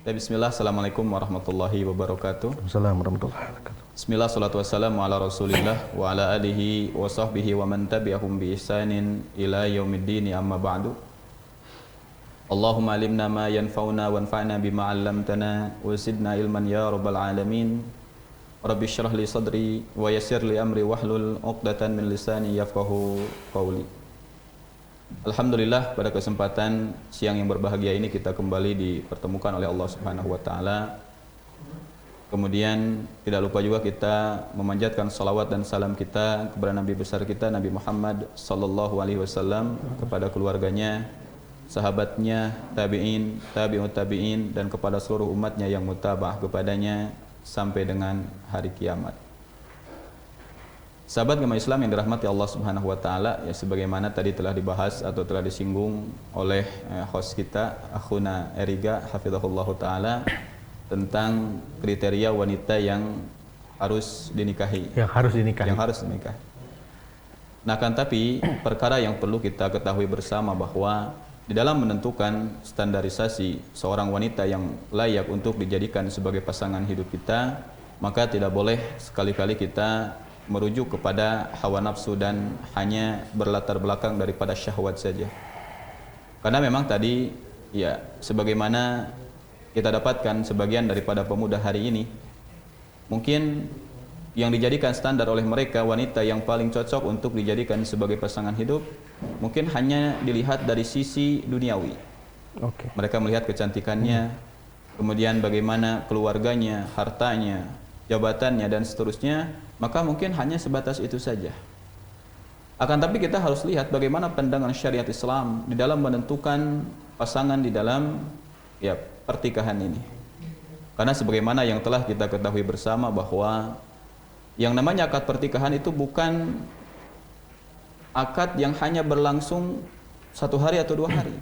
Bismillah, Assalamualaikum warahmatullahi wabarakatuh. Assalamualaikum warahmatullahi wabarakatuh. Bismillah, salatu wassalamu ala rasulillah wa ala alihi wa sahbihi wa man tabi'ahum bi ihsanin ila yaumiddini amma ba'du. Allahumma alimna ma yanfa'una wanfa'na bima 'allamtana wa zidna ilman ya rabbal alamin. Rabbi shrah li sadri wa yassir li amri wahlul 'uqdatan min lisani yafqahu qawli. Alhamdulillah, pada kesempatan siang yang berbahagia ini kita kembali dipertemukan oleh Allah Subhanahu wa taala. Kemudian tidak lupa juga kita memanjatkan salawat dan salam kita kepada Nabi besar kita Nabi Muhammad sallallahu alaihi wasallam, kepada keluarganya, sahabatnya, tabi'in, tabi'ut tabi'in, dan kepada seluruh umatnya yang mutaba'ah kepadanya sampai dengan hari kiamat. Sahabat Gema Islam yang dirahmati Allah Subhanahu wa taala, ya sebagaimana tadi telah dibahas atau telah disinggung oleh host kita Akhuna Eriga hafizahullah taala tentang kriteria wanita yang harus dinikahi. Yang harus dinikahi. Yang harus dinikahi. Nah, kan tapi perkara yang perlu kita ketahui bersama bahwa di dalam menentukan standarisasi seorang wanita yang layak untuk dijadikan sebagai pasangan hidup kita, maka tidak boleh sekali-kali kita merujuk kepada hawa nafsu dan hanya berlatar belakang daripada syahwat saja. Karena memang tadi ya sebagaimana kita dapatkan sebagian daripada pemuda hari ini, mungkin yang dijadikan standar oleh mereka wanita yang paling cocok untuk dijadikan sebagai pasangan hidup mungkin hanya dilihat dari sisi duniawi. Mereka melihat kecantikannya, kemudian bagaimana keluarganya, hartanya, jabatannya, dan seterusnya, maka mungkin hanya sebatas itu saja. Akan tapi kita harus lihat bagaimana pandangan syariat Islam di dalam menentukan pasangan di dalam ya pertikahan ini. Karena sebagaimana yang telah kita ketahui bersama bahwa yang namanya akad pertikahan itu bukan akad yang hanya berlangsung 1 hari atau 2 hari.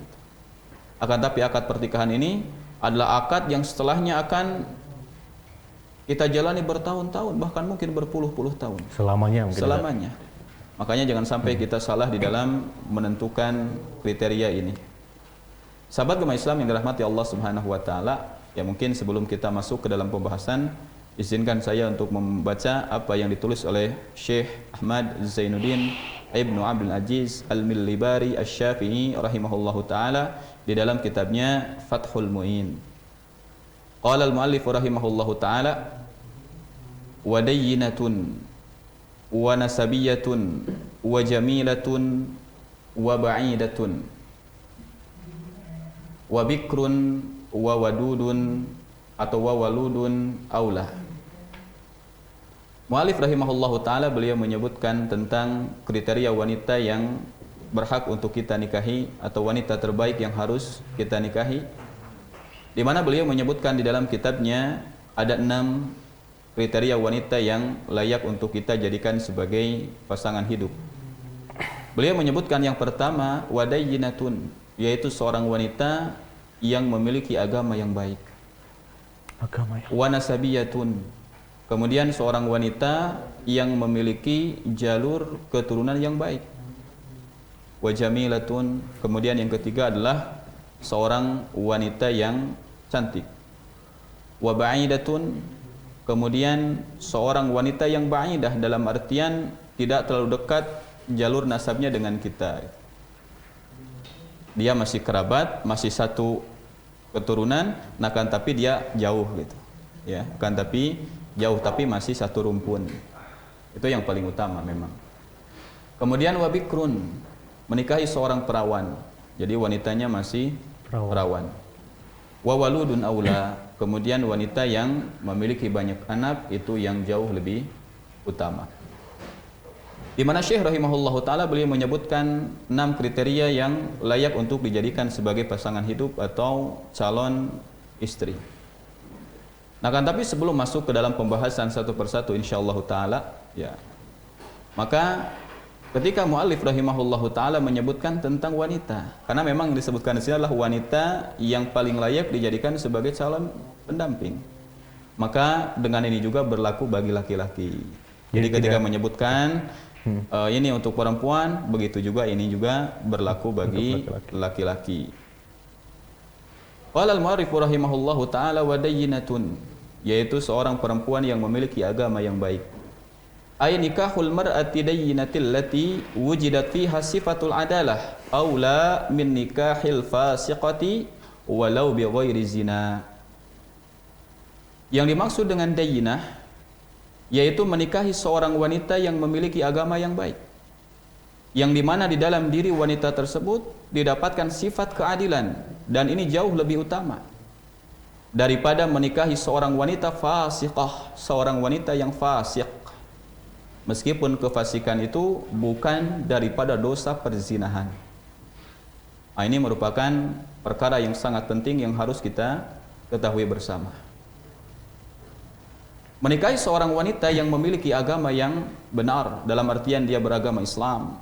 Akan tapi akad pertikahan ini adalah akad yang setelahnya akan kita jalani bertahun-tahun, bahkan mungkin berpuluh-puluh tahun. Selamanya. Selamanya. Makanya jangan sampai kita salah di dalam menentukan kriteria ini. Sahabat Gema Islam yang dirahmati Allah Subhanahu wa taala, ya mungkin sebelum kita masuk ke dalam pembahasan, izinkan saya untuk membaca apa yang ditulis oleh Syekh Ahmad Zainuddin Ibnu Abdul Aziz Al-Millibari Asy-Syafi'i rahimahullahu taala di dalam kitabnya Fathul Mu'in. Qala al-muallif rahimahullahu ta'ala wa dayyinatun wa nasabiyatun wa jamilatun wa ba'idatun wa bikrun wa wadudun atau wa waludun aula. Muallif rahimahullahu ta'ala beliau menyebutkan tentang kriteria wanita yang berhak untuk kita nikahi atau wanita terbaik yang harus kita nikahi, di mana beliau menyebutkan di dalam kitabnya ada 6 kriteria wanita yang layak untuk kita jadikan sebagai pasangan hidup. Beliau menyebutkan yang pertama wadayyinatun, yaitu seorang wanita yang memiliki agama yang baik. Wanasabiyatun, kemudian seorang wanita yang memiliki jalur keturunan yang baik. Wajamilatun, kemudian yang ketiga adalah seorang wanita yang cantik. Wa ba'idatun, kemudian seorang wanita yang ba'idah dalam artian tidak terlalu dekat jalur nasabnya dengan kita. Dia masih kerabat, masih satu keturunan, nah kan tapi dia jauh gitu. Ya, kan tapi jauh tapi masih satu rumpun. Itu yang paling utama memang. Kemudian wa bikrun, menikahi seorang perawan. Jadi wanitanya masih perawan. Wa waludun aula, kemudian wanita yang memiliki banyak anak itu yang jauh lebih utama. Di mana Syekh rahimahullahu taala beliau menyebutkan 6 kriteria yang layak untuk dijadikan sebagai pasangan hidup atau calon istri. Nah, kan tapi sebelum masuk ke dalam pembahasan satu persatu insyaallah taala, ya. Maka ketika muallif rahimahullahu taala menyebutkan tentang wanita, karena memang disebutkan di sini adalah wanita yang paling layak dijadikan sebagai calon pendamping. Maka dengan ini juga berlaku bagi laki-laki. Jadi ketika menyebutkan ini untuk perempuan, begitu juga ini juga berlaku bagi laki-laki. Qala al-mu'arrif rahimahullahu taala wa dayyinatun, yaitu seorang perempuan yang memiliki agama yang baik. Ay nikahul mar'ati dayyinatil lati wujidat fiha sifatul adalah aula min nikahil fasiqati walau bi ghairi zina. Yang dimaksud dengan dayyinah yaitu menikahi seorang wanita yang memiliki agama yang baik, yang dimana di dalam diri wanita tersebut didapatkan sifat keadilan, dan ini jauh lebih utama daripada menikahi seorang wanita fasiqah, seorang wanita yang fasik, meskipun kefasikan itu bukan daripada dosa perzinahan. Nah, ini merupakan perkara yang sangat penting yang harus kita ketahui bersama. Menikahi seorang wanita yang memiliki agama yang benar, dalam artian dia beragama Islam,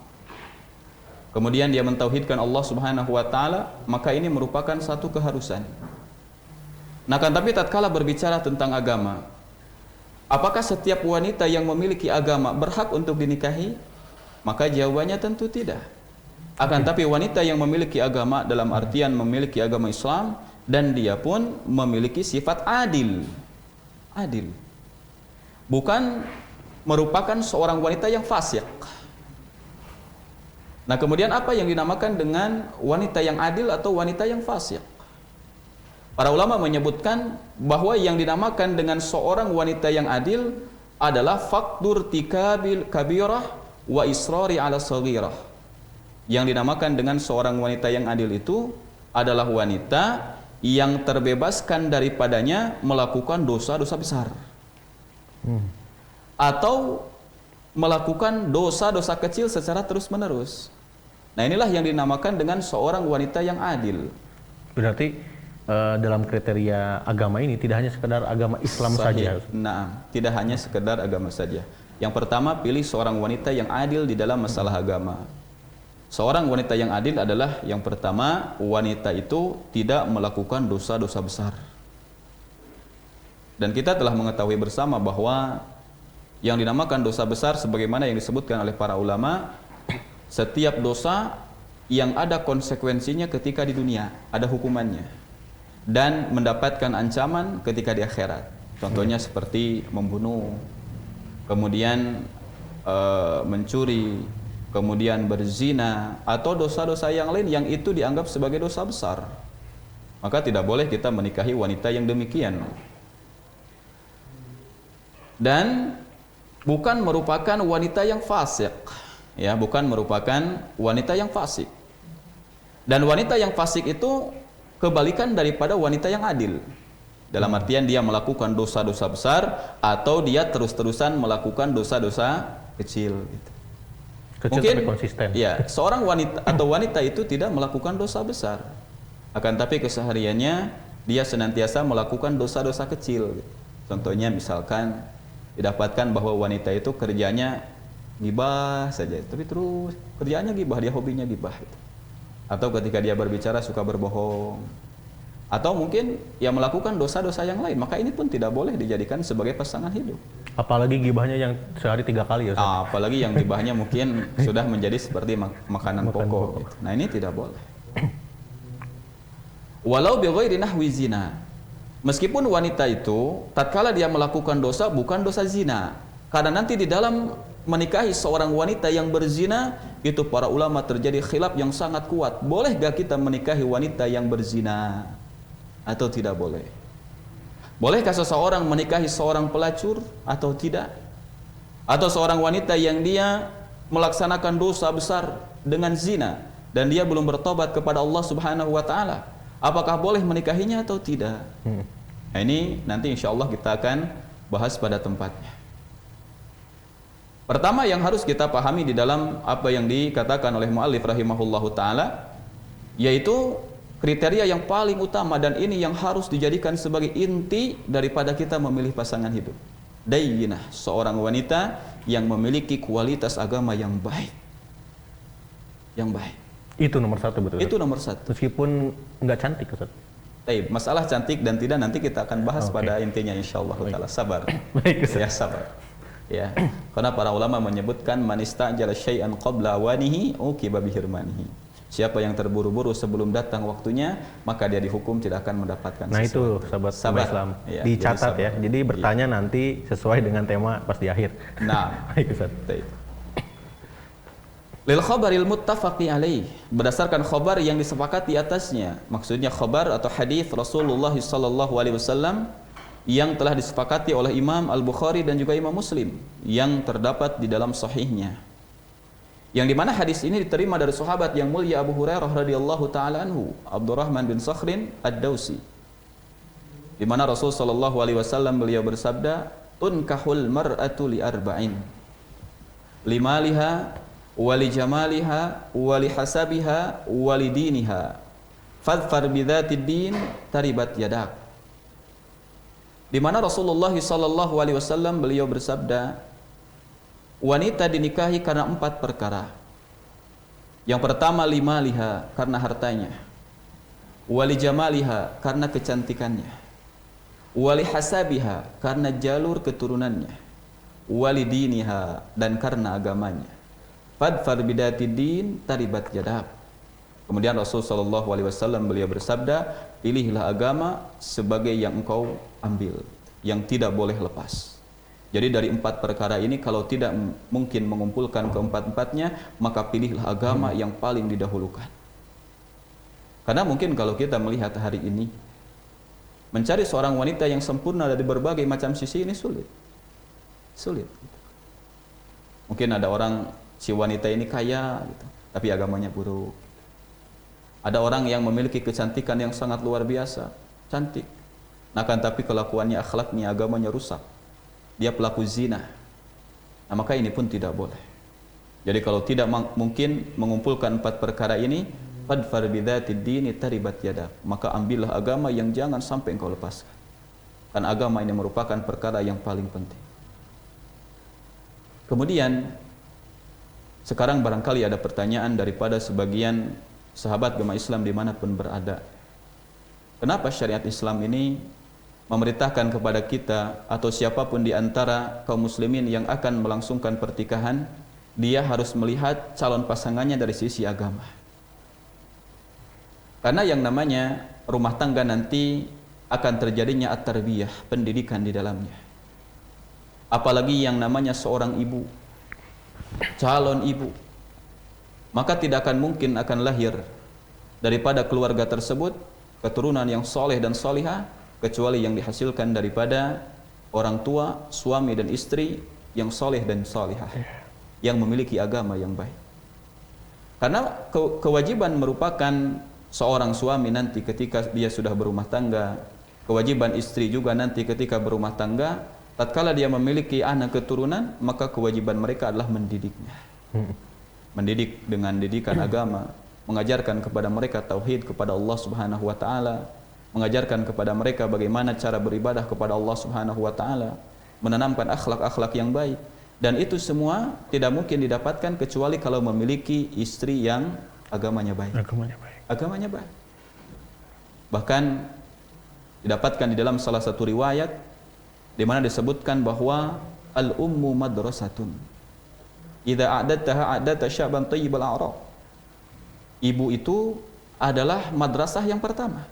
kemudian dia mentauhidkan Allah Subhanahu wa taala, maka ini merupakan satu keharusan. Nah, kan tapi tatkala berbicara tentang agama, apakah setiap wanita yang memiliki agama berhak untuk dinikahi? Maka jawabannya tentu tidak. Akan tapi wanita yang memiliki agama dalam artian memiliki agama Islam, dan dia pun memiliki sifat adil. Adil. Bukan merupakan seorang wanita yang fasik. Nah, kemudian apa yang dinamakan dengan wanita yang adil atau wanita yang fasik? Para ulama menyebutkan bahwa yang dinamakan dengan seorang wanita yang adil adalah faktur tikabil kabirah wa israri ala saghirah. Yang dinamakan dengan seorang wanita yang adil itu adalah wanita yang terbebaskan daripadanya melakukan dosa-dosa besar, atau melakukan dosa-dosa kecil secara terus-menerus. Nah, inilah yang dinamakan dengan seorang wanita yang adil. Berarti dalam kriteria agama ini tidak hanya sekedar agama Islam saja. Nah, tidak hanya sekedar agama saja. Yang pertama, pilih seorang wanita yang adil di dalam masalah agama. Seorang wanita yang adil adalah yang pertama, wanita itu tidak melakukan dosa-dosa besar. Dan kita telah mengetahui bersama bahwa yang dinamakan dosa besar sebagaimana yang disebutkan oleh para ulama, setiap dosa yang ada konsekuensinya ketika di dunia, ada hukumannya, dan mendapatkan ancaman ketika di akhirat. Contohnya seperti membunuh, kemudian mencuri, kemudian berzina, atau dosa-dosa yang lain yang itu dianggap sebagai dosa besar. Maka tidak boleh kita menikahi wanita yang demikian. Dan bukan merupakan wanita yang fasik, ya, bukan merupakan wanita yang fasik. Dan wanita yang fasik itu kebalikan daripada wanita yang adil. Dalam artian dia melakukan dosa-dosa besar atau dia terus-terusan melakukan dosa-dosa kecil. Mungkin tapi konsisten. Ya, seorang wanita atau wanita itu tidak melakukan dosa besar, akan tapi kesehariannya dia senantiasa melakukan dosa-dosa kecil. Contohnya misalkan didapatkan bahwa wanita itu kerjanya gibah saja, tapi terus kerjaannya gibah, dia hobinya gibah. Atau ketika dia berbicara suka berbohong, atau mungkin ya melakukan dosa-dosa yang lain, maka ini pun tidak boleh dijadikan sebagai pasangan hidup. Apalagi gibahnya yang sehari 3 kali ya Ustaz? Apalagi yang gibahnya mungkin sudah menjadi seperti makanan pokok. Nah, ini tidak boleh. Walau bi ghairi nahwi zina. Meskipun wanita itu tatkala dia melakukan dosa bukan dosa zina, karena nanti di dalam menikahi seorang wanita yang berzina itu para ulama terjadi khilaf yang sangat kuat. Bolehkah kita menikahi wanita yang berzina atau tidak boleh? Bolehkah seseorang menikahi seorang pelacur atau tidak? Atau seorang wanita yang dia melaksanakan dosa besar dengan zina dan dia belum bertobat kepada Allah Subhanahu wa taala, apakah boleh menikahinya atau tidak? Nah, ini nanti insya Allah kita akan bahas pada tempatnya. Pertama yang harus kita pahami di dalam apa yang dikatakan oleh mu'allif rahimahullahu ta'ala, yaitu kriteria yang paling utama, dan ini yang harus dijadikan sebagai inti daripada kita memilih pasangan hidup. Dayyinah, seorang wanita yang memiliki kualitas agama yang baik. Yang baik. Itu nomor 1 betul. Itu nomor 1. Meskipun nggak cantik Ustaz. Baik, masalah cantik dan tidak nanti kita akan bahas pada intinya insyaallah taala. Sabar. Baik, Ustaz. Ya, sabar. Ya. Karena para ulama menyebutkan man istajala syai'an qabla awanihi uqiba bihirmanihi. Siapa yang terburu-buru sebelum datang waktunya, maka dia dihukum tidak akan mendapatkan Nah sesuatu. itu sahabat Sabar. Islam, Ya, dicatat jadi ya. Jadi bertanya nanti sesuai dengan tema pas di akhir. Nah, Baik Ustaz. lil khabaril muttafaqi alaih, berdasarkan khabar yang disepakati atasnya. Maksudnya khabar atau hadis Rasulullah sallallahu alaihi wasallam yang telah disepakati oleh Imam Al-Bukhari dan juga Imam Muslim yang terdapat di dalam sahihnya. Yang dimana hadis ini diterima dari sahabat yang mulia Abu Hurairah radhiyallahu taala anhu, Abdurrahman bin Sakhrin Ad-Dausi. Di mana Rasul sallallahu alaihi wasallam beliau bersabda, "Tunkahul mar'atu li arba'in. Limaliha wa li jamaliha wa li hasabiha wa li diniha. Fadfar bidzatid din taribat yadak." Di mana Rasulullah sallallahu alaihi wasallam beliau bersabda, wanita dinikahi karena 4 perkara. Yang pertama, limaliha, karena hartanya. Wali jamaliha, karena kecantikannya. Wali hasabiha, karena jalur keturunannya. Wali diniha, dan karena agamanya. Fadfar bidati din taribat yadak. Kemudian Rasul sallallahu alaihi wasallam beliau bersabda, pilihlah agama sebagai yang engkau ambil, yang tidak boleh lepas. Jadi dari 4 perkara ini kalau tidak mungkin mengumpulkan keempat-empatnya, maka pilihlah agama yang paling didahulukan. Karena mungkin kalau kita melihat hari ini, mencari seorang wanita yang sempurna dari berbagai macam sisi ini sulit. Sulit. Mungkin ada orang, si wanita ini kaya, gitu, tapi agamanya buruk. Ada orang yang memiliki kecantikan yang sangat luar biasa, cantik. Nah kan tapi kelakuannya, akhlaknya, agamanya rusak. Dia pelaku zina. Nah, maka ini pun tidak boleh. Jadi kalau tidak mungkin mengumpulkan 4 perkara ini, fadfar bidzatid dini taribat yadak, maka ambillah agama yang jangan sampai engkau lepaskan. Karena agama ini merupakan perkara yang paling penting. Kemudian sekarang barangkali ada pertanyaan daripada sebagian sahabat agama Islam dimanapun berada. Kenapa syariat Islam ini memerintahkan kepada kita atau siapapun di antara kaum muslimin yang akan melangsungkan pertikahan, dia harus melihat calon pasangannya dari sisi agama. Karena yang namanya rumah tangga nanti akan terjadinya at-tarbiyah, pendidikan di dalamnya. Apalagi yang namanya seorang ibu, calon ibu, maka tidak akan mungkin akan lahir daripada keluarga tersebut keturunan yang soleh dan solihah, kecuali yang dihasilkan daripada orang tua, suami dan istri yang soleh dan solihah, yang memiliki agama yang baik. Karena kewajiban merupakan seorang suami nanti ketika dia sudah berumah tangga, kewajiban istri juga nanti ketika berumah tangga, tatkala dia memiliki anak keturunan, maka kewajiban mereka adalah mendidiknya. Mendidik dengan didikan agama, mengajarkan kepada mereka tauhid kepada Allah Subhanahu wa taala, mengajarkan kepada mereka bagaimana cara beribadah kepada Allah Subhanahu wa taala, menanamkan akhlak-akhlak yang baik. Dan itu semua tidak mungkin didapatkan kecuali kalau memiliki istri yang agamanya baik. Agamanya baik. Bahkan didapatkan di dalam salah satu riwayat di mana disebutkan bahwa al-ummu madrasatun. Idza a'dadtaha a'dadta syaban thayyibal a'raq. Ibu itu adalah madrasah yang pertama,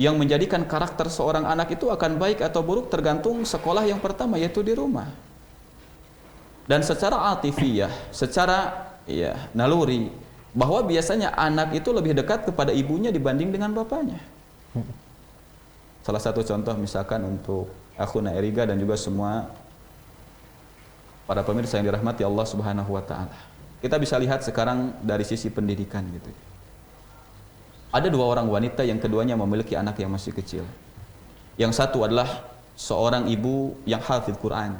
yang menjadikan karakter seorang anak itu akan baik atau buruk tergantung sekolah yang pertama, yaitu di rumah. Dan secara atifiyah, secara naluri, bahwa biasanya anak itu lebih dekat kepada ibunya dibanding dengan bapaknya. Salah satu contoh misalkan untuk akhuna Eriga dan juga semua para pemirsa yang dirahmati Allah Subhanahu wa taala. Kita bisa lihat sekarang dari sisi pendidikan gitu. Ada 2 orang wanita yang keduanya memiliki anak yang masih kecil. Yang satu adalah seorang ibu yang hafidz Quran.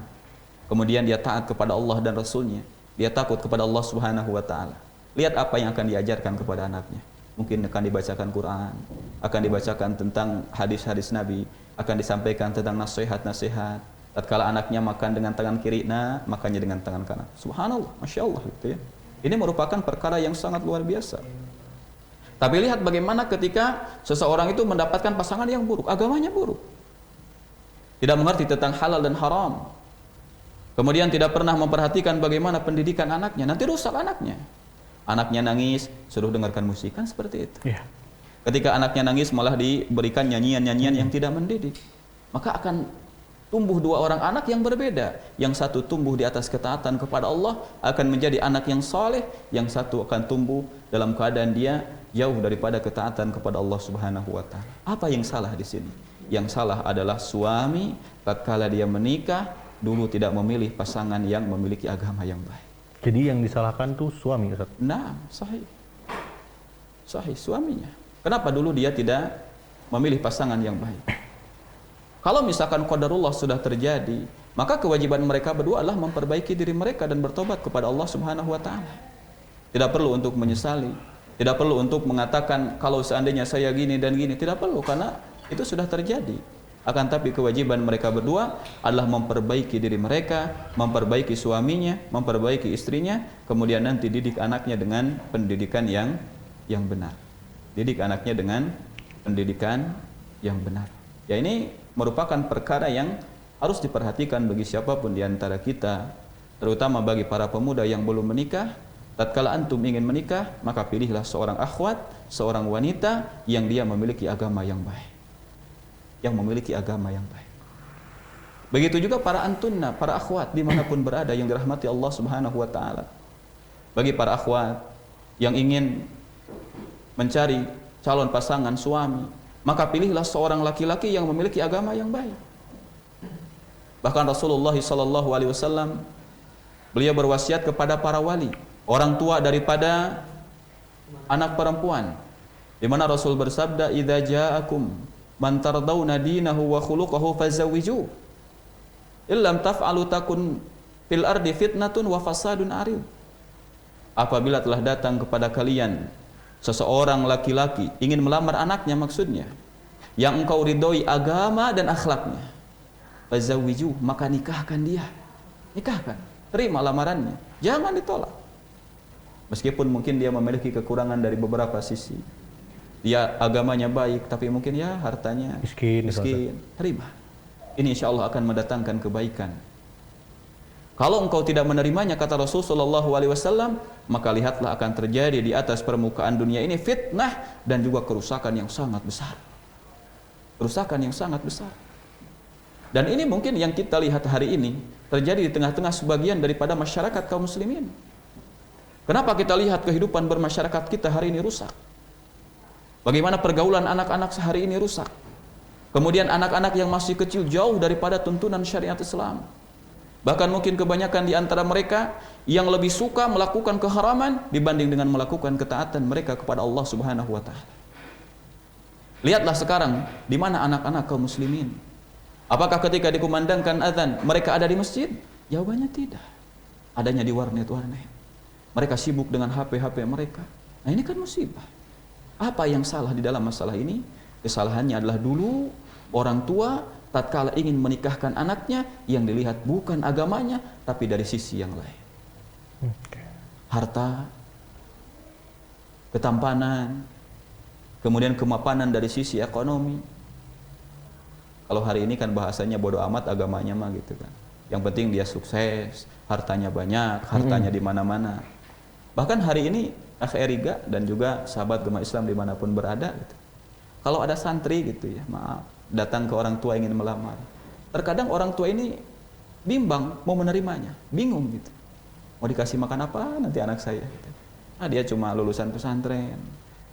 Kemudian dia taat kepada Allah dan Rasulnya. Dia takut kepada Allah Subhanahu wa ta'ala. Lihat apa yang akan diajarkan kepada anaknya. Mungkin akan dibacakan Quran, akan dibacakan tentang hadis-hadis Nabi, akan disampaikan tentang nasihat-nasihat. Tatkala anaknya makan dengan tangan kiri, makannya dengan tangan kanan. Subhanallah, Masya Allah gitu ya. Ini merupakan perkara yang sangat luar biasa. Tapi lihat bagaimana ketika seseorang itu mendapatkan pasangan yang buruk, agamanya buruk, tidak mengerti tentang halal dan haram, kemudian tidak pernah memperhatikan bagaimana pendidikan anaknya, nanti rusak anaknya. Anaknya nangis, suruh dengarkan musik, kan seperti itu. Iya. Ketika anaknya nangis malah diberikan nyanyian-nyanyian yang tidak mendidik. Maka akan tumbuh dua orang anak yang berbeda. Yang satu tumbuh di atas ketaatan kepada Allah, akan menjadi anak yang soleh. Yang satu akan tumbuh dalam keadaan dia jauh daripada ketaatan kepada Allah Subhanahu wa Ta'ala. Apa yang salah di sini? Yang salah adalah suami tatkala dia menikah dulu tidak memilih pasangan yang memiliki agama yang baik. Jadi yang disalahkan tuh suami, Ustaz. Nah, sahih. Sahih suaminya. Kenapa dulu dia tidak memilih pasangan yang baik? Kalau misalkan qadarullah sudah terjadi, maka kewajiban mereka berdua adalah memperbaiki diri mereka dan bertobat kepada Allah Subhanahu wa Ta'ala. Tidak perlu untuk menyesali, tidak perlu untuk mengatakan kalau seandainya saya gini dan gini, tidak perlu karena itu sudah terjadi. Akan tapi kewajiban mereka berdua adalah memperbaiki diri mereka, memperbaiki suaminya, memperbaiki istrinya, kemudian nanti didik anaknya dengan pendidikan yang benar. Didik anaknya dengan pendidikan yang benar. Ya, ini merupakan perkara yang harus diperhatikan bagi siapapun di antara kita, terutama bagi para pemuda yang belum menikah. Tatkala antum ingin menikah, maka pilihlah seorang akhwat, seorang wanita yang dia memiliki agama yang baik. Yang memiliki agama yang baik. Begitu juga para antunna, para akhwat dimanapun berada yang dirahmati Allah Subhanahu wa Ta'ala. Bagi para akhwat yang ingin mencari calon pasangan suami, maka pilihlah seorang laki-laki yang memiliki agama yang baik. Bahkan Rasulullah SAW beliau berwasiat kepada para wali, orang tua daripada anak perempuan, di mana Rasul bersabda, "Idza ja'akum man tardawna dinahu wa khuluquhu fazawwiju. Illam taf'alu takun fil ardi fitnatun wa fasadun arid." Apabila telah datang kepada kalian seseorang laki-laki ingin melamar anaknya, maksudnya yang engkau ridhoi agama dan akhlaknya, fazawwiju, maka nikahkan dia. Nikahkan, terima lamarannya, jangan ditolak. Meskipun mungkin dia memiliki kekurangan dari beberapa sisi, dia agamanya baik, tapi mungkin ya hartanya miskin. Terima. Ini insya Allah akan mendatangkan kebaikan. Kalau engkau tidak menerimanya, kata Rasulullah SAW, maka lihatlah akan terjadi di atas permukaan dunia ini fitnah dan juga kerusakan yang sangat besar. Kerusakan yang sangat besar. Dan ini mungkin yang kita lihat hari ini terjadi di tengah-tengah sebagian daripada masyarakat kaum muslimin. Kenapa kita lihat kehidupan bermasyarakat kita hari ini rusak? Bagaimana pergaulan anak-anak sehari ini rusak. Kemudian anak-anak yang masih kecil jauh daripada tuntunan syariat Islam. Bahkan mungkin kebanyakan di antara mereka yang lebih suka melakukan keharaman dibanding dengan melakukan ketaatan mereka kepada Allah Subhanahu wa Ta'ala. Lihatlah sekarang di mana anak-anak kaum muslimin. Apakah ketika dikumandangkan azan mereka ada di masjid? Jawabannya tidak. Adanya di warnet-warnet. Mereka sibuk dengan HP-HP mereka. Nah, ini kan musibah. Apa yang salah di dalam masalah ini? Kesalahannya adalah dulu orang tua tatkala ingin menikahkan anaknya, yang dilihat bukan agamanya tapi dari sisi yang lain. Harta, ketampanan, kemudian kemapanan dari sisi ekonomi. Kalau hari ini kan bahasanya bodoh amat agamanya mah gitu kan. Yang penting dia sukses, hartanya banyak, hartanya di mana-mana. Bahkan hari ini Akh Eriga dan juga sahabat Gema Islam dimanapun berada gitu. Kalau ada santri gitu ya, maaf, datang ke orang tua ingin melamar, terkadang orang tua ini bimbang mau menerimanya, bingung gitu. Mau dikasih makan apa nanti anak saya gitu. Nah, dia cuma lulusan pesantren,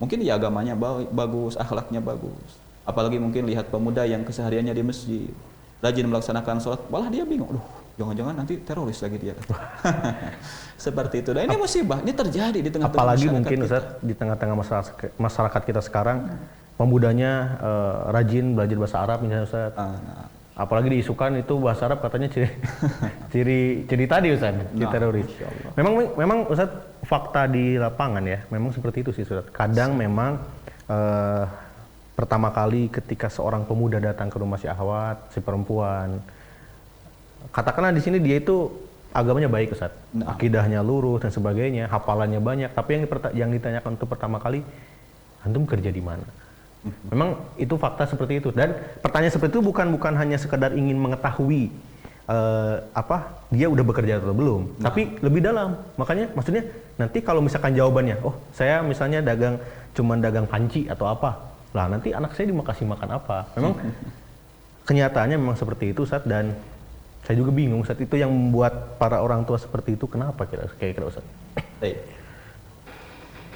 mungkin dia agamanya bagus, akhlaknya bagus, apalagi mungkin lihat pemuda yang kesehariannya di masjid, rajin melaksanakan sholat, malah dia bingung, jangan-jangan nanti teroris lagi dia. Seperti itu. Dan ini musibah, ini terjadi di tengah-tengah apalagi masyarakat mungkin kita. Ustaz, di tengah-tengah masyarakat kita sekarang, pemudanya rajin belajar bahasa Arab misalnya Ustaz. Apalagi diisukan itu bahasa Arab katanya ciri tadi Ustaz, ciri teroris. Memang Ustaz, fakta di lapangan ya, memang seperti itu sih Ustaz. Kadang memang pertama kali ketika seorang pemuda datang ke rumah si akhwat, si perempuan, katakanlah di sini dia itu agamanya baik Ustaz, akidahnya lurus dan sebagainya, hafalannya banyak, tapi yang ditanyakan untuk pertama kali, antum kerja di mana? Memang itu fakta seperti itu. Dan pertanyaan seperti itu bukan hanya sekedar ingin mengetahui dia udah bekerja atau belum, tapi lebih dalam. Makanya maksudnya nanti kalau misalkan jawabannya, oh saya misalnya cuman dagang panci atau apa, lah nanti anak saya dikasih makan apa? Memang kenyataannya memang seperti itu, Ustadz, dan saya juga bingung saat itu yang membuat para orang tua seperti itu kenapa kira-kira, Ustadz? Baik.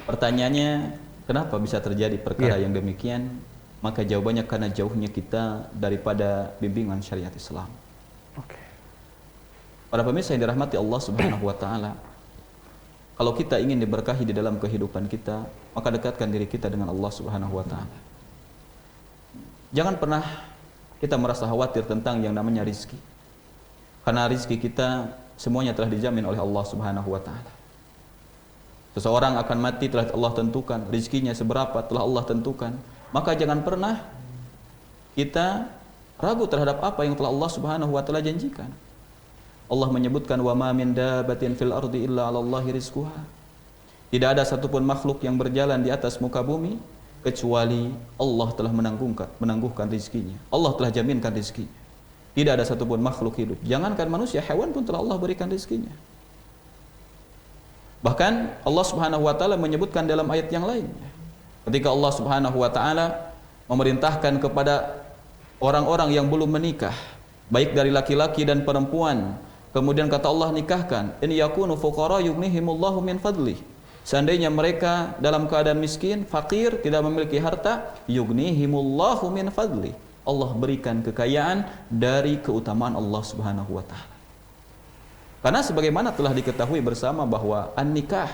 Pertanyaannya, kenapa bisa terjadi perkara yang demikian? Maka jawabannya karena jauhnya kita daripada bimbingan syariat Islam. Para pemirsa yang dirahmati Allah Subhanahu wa taala, kalau kita ingin diberkahi di dalam kehidupan kita, maka dekatkan diri kita dengan Allah Subhanahu wa taala. Jangan pernah kita merasa khawatir tentang yang namanya rizki. Karena rizki kita semuanya telah dijamin oleh Allah Subhanahu wa taala. Seseorang akan mati telah Allah tentukan, rizkinya seberapa telah Allah tentukan. Maka jangan pernah kita ragu terhadap apa yang telah Allah Subhanahu wa taala janjikan. Allah menyebutkan wa ma min dabatin fil ardi illa 'ala Allahi rizquha. Tidak ada satupun makhluk yang berjalan di atas muka bumi kecuali Allah telah menangguhkan rizkinya. Allah telah jaminkan rizkinya. Tidak ada satupun makhluk hidup. Jangankan manusia, hewan pun telah Allah berikan rizkinya. Bahkan Allah Subhanahu wa taala menyebutkan dalam ayat yang lain, ketika Allah Subhanahu wa taala memerintahkan kepada orang-orang yang belum menikah, baik dari laki-laki dan perempuan, kemudian kata Allah, nikahkan, in yakunu fuqara yughnihimullahu min fadlih. Seandainya mereka dalam keadaan miskin, fakir, tidak memiliki harta, yughnihimullahu min fadlih. Allah berikan kekayaan dari keutamaan Allah Subhanahu wa taala. Karena sebagaimana telah diketahui bersama bahwa an-nikah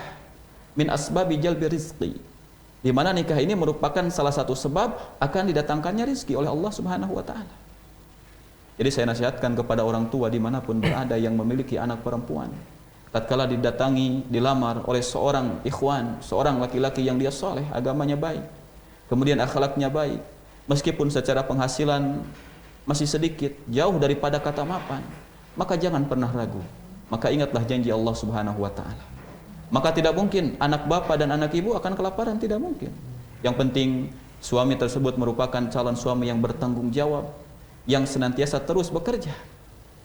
min asbabi jalbi rizqi, di mana nikah ini merupakan salah satu sebab akan didatangkannya rizki oleh Allah Subhanahu wa taala. Jadi saya nasihatkan kepada orang tua dimanapun berada yang memiliki anak perempuan, tatkala didatangi, dilamar oleh seorang ikhwan, seorang laki-laki yang dia soleh, agamanya baik, kemudian akhlaknya baik, meskipun secara penghasilan masih sedikit, jauh daripada kata mapan, maka jangan pernah ragu. Maka ingatlah janji Allah Subhanahu wa taala. Maka tidak mungkin anak bapak dan anak ibu akan kelaparan, tidak mungkin. Yang penting suami tersebut merupakan calon suami yang bertanggung jawab, yang senantiasa terus bekerja,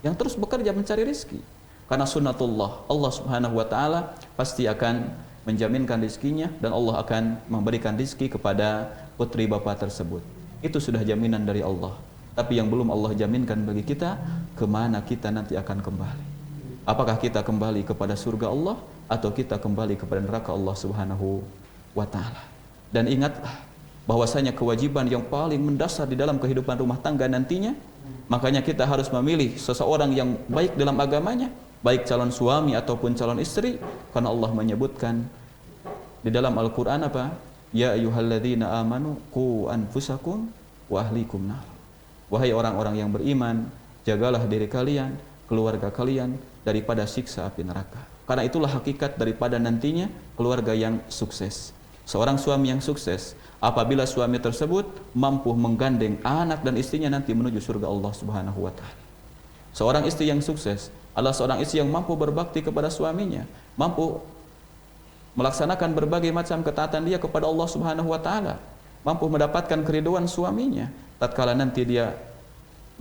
yang terus bekerja mencari rezeki. Karena sunnatullah, Allah Subhanahu wa taala pasti akan menjaminkan rezekinya dan Allah akan memberikan rezeki kepada putri bapak tersebut. Itu sudah jaminan dari Allah. Tapi yang belum Allah jaminkan bagi kita, kemana kita nanti akan kembali. Apakah kita kembali kepada surga Allah atau kita kembali kepada neraka Allah Subhanahu wa taala. Dan ingatlah bahwasanya kewajiban yang paling mendasar di dalam kehidupan rumah tangga nantinya, makanya kita harus memilih seseorang yang baik dalam agamanya, baik calon suami ataupun calon istri, karena Allah menyebutkan di dalam Al-Qur'an apa? Ya ayyuhalladzina amanu qu anfusakum wa ahlikum nar. Wahai orang-orang yang beriman, jagalah diri kalian, keluarga kalian daripada siksa api neraka. Karena itulah hakikat daripada nantinya keluarga yang sukses. Seorang suami yang sukses apabila suami tersebut mampu menggandeng anak dan istrinya nanti menuju surga Allah Subhanahu wa taala. Seorang istri yang sukses adalah seorang istri yang mampu berbakti kepada suaminya, mampu melaksanakan berbagai macam ketaatan dia kepada Allah Subhanahu wa taala, mampu mendapatkan keriduan suaminya. Tatkala nanti dia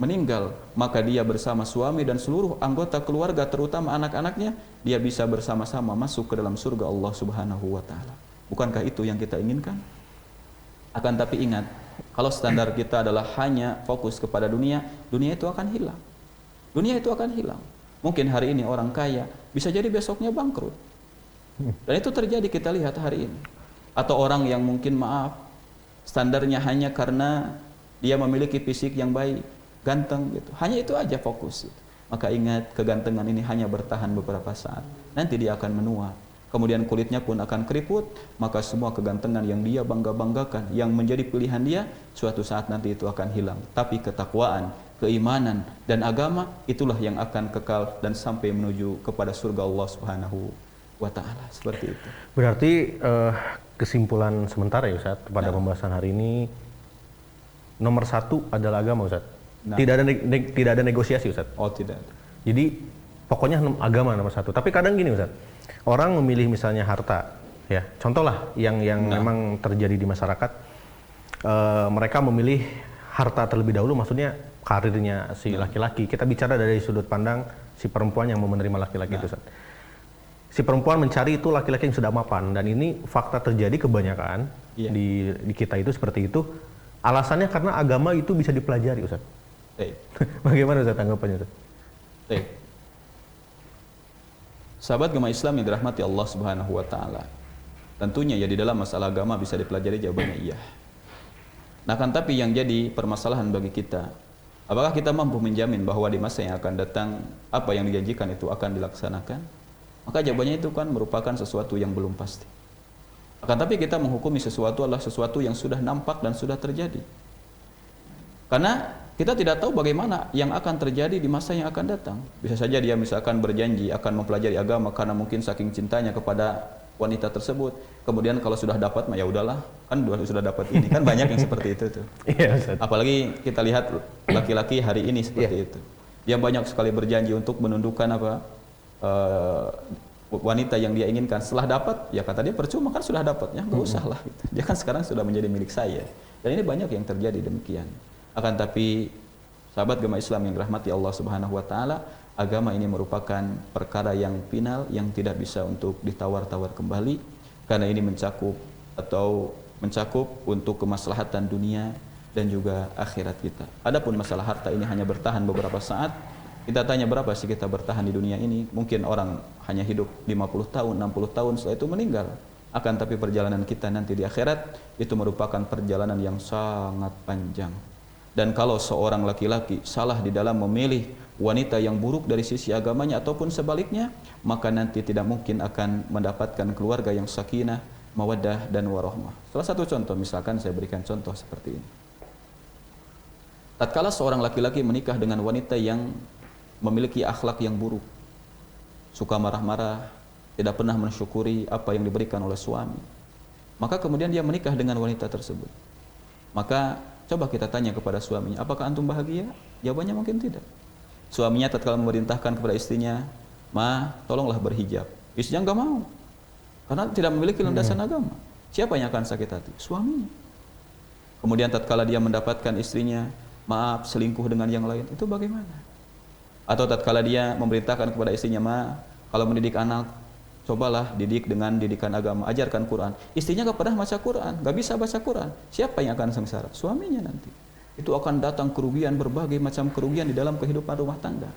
meninggal, maka dia bersama suami dan seluruh anggota keluarga, terutama anak-anaknya, dia bisa bersama-sama masuk ke dalam surga Allah Subhanahu wa taala. Bukankah itu yang kita inginkan? Akan tapi ingat, kalau standar kita adalah hanya fokus kepada dunia, dunia itu akan hilang. Dunia itu akan hilang. Mungkin hari ini orang kaya, bisa jadi besoknya bangkrut. Dan itu terjadi, kita lihat hari ini. Atau orang yang mungkin standarnya hanya karena dia memiliki fisik yang baik, ganteng gitu. Hanya itu aja fokus gitu. Maka ingat, kegantengan ini hanya bertahan beberapa saat. Nanti dia akan menua. Kemudian kulitnya pun akan keriput, maka semua kegantengan yang dia bangga-banggakan, yang menjadi pilihan dia, suatu saat nanti itu akan hilang. Tapi ketakwaan, keimanan, dan agama, itulah yang akan kekal dan sampai menuju kepada surga Allah Subhanahu wa ta'ala. Seperti itu. Berarti kesimpulan sementara ya Ustaz, pada pembahasan hari ini, nomor satu adalah agama Ustaz. Tidak ada negosiasi Ustaz. Oh tidak. Jadi pokoknya agama nomor satu. Tapi kadang gini Ustaz, orang memilih misalnya harta, ya contoh lah yang memang terjadi di masyarakat, mereka memilih harta terlebih dahulu. Maksudnya karirnya si laki-laki. Kita bicara dari sudut pandang si perempuan yang mau menerima laki-laki itu, Ustaz. Si perempuan mencari itu laki-laki yang sudah mapan, dan ini fakta terjadi kebanyakan di kita itu seperti itu. Alasannya karena agama itu bisa dipelajari, Ustaz. Bagaimana Ustaz tanggapannya, Ustaz? Sahabat agama Islam yang dirahmati Allah Subhanahu wa taala. Tentunya ya di dalam masalah agama bisa dipelajari, jawabannya iya. Nah, kan tapi yang jadi permasalahan bagi kita, apakah kita mampu menjamin bahwa di masa yang akan datang apa yang dijanjikan itu akan dilaksanakan? Maka jawabannya itu kan merupakan sesuatu yang belum pasti. Akan tapi kita menghukumi sesuatu adalah sesuatu yang sudah nampak dan sudah terjadi. Karena kita tidak tahu bagaimana yang akan terjadi di masa yang akan datang. Bisa saja dia misalkan berjanji akan mempelajari agama karena mungkin saking cintanya kepada wanita tersebut. Kemudian kalau sudah dapat, ya udahlah, kan sudah dapat ini. Kan banyak yang seperti itu tuh. Apalagi kita lihat laki-laki hari ini seperti itu. Dia banyak sekali berjanji untuk menundukkan wanita yang dia inginkan. Setelah dapat, ya kata dia percuma, kan sudah dapat, ya nggak usah lah gitu. Dia kan sekarang sudah menjadi milik saya. Dan ini banyak yang terjadi demikian. Akan tapi sahabat agama Islam yang dirahmati Allah Subhanahu wa taala, agama ini merupakan perkara yang final yang tidak bisa untuk ditawar-tawar kembali, karena ini mencakup untuk kemaslahatan dunia dan juga akhirat kita. Adapun masalah harta ini hanya bertahan beberapa saat. Kita tanya berapa sih kita bertahan di dunia ini? Mungkin orang hanya hidup 50 tahun, 60 tahun, setelah itu meninggal. Akan tapi perjalanan kita nanti di akhirat itu merupakan perjalanan yang sangat panjang. Dan kalau seorang laki-laki salah di dalam memilih wanita yang buruk dari sisi agamanya ataupun sebaliknya, maka nanti tidak mungkin akan mendapatkan keluarga yang sakinah, mawaddah dan warahmah. Salah satu contoh, misalkan saya berikan contoh seperti ini. Tatkala seorang laki-laki menikah dengan wanita yang memiliki akhlak yang buruk, suka marah-marah, tidak pernah mensyukuri apa yang diberikan oleh suami, maka kemudian dia menikah dengan wanita tersebut. Maka coba kita tanya kepada suaminya, apakah antum bahagia? Jawabannya mungkin tidak. Suaminya tatkala memerintahkan kepada istrinya, "Ma, tolonglah berhijab." Istrinya enggak mau. Karena tidak memiliki landasan agama. Siapa yang akan sakit hati? Suaminya. Kemudian tatkala dia mendapatkan istrinya, "Maaf, selingkuh dengan yang lain." Itu bagaimana? Atau tatkala dia memerintahkan kepada istrinya, "Ma, kalau mendidik anak, cobalah didik dengan didikan agama, ajarkan Quran." Istrinya gak pernah baca Quran, gak bisa baca Quran. Siapa yang akan sengsara? Suaminya nanti. Itu akan datang kerugian, berbagai macam kerugian di dalam kehidupan rumah tangga.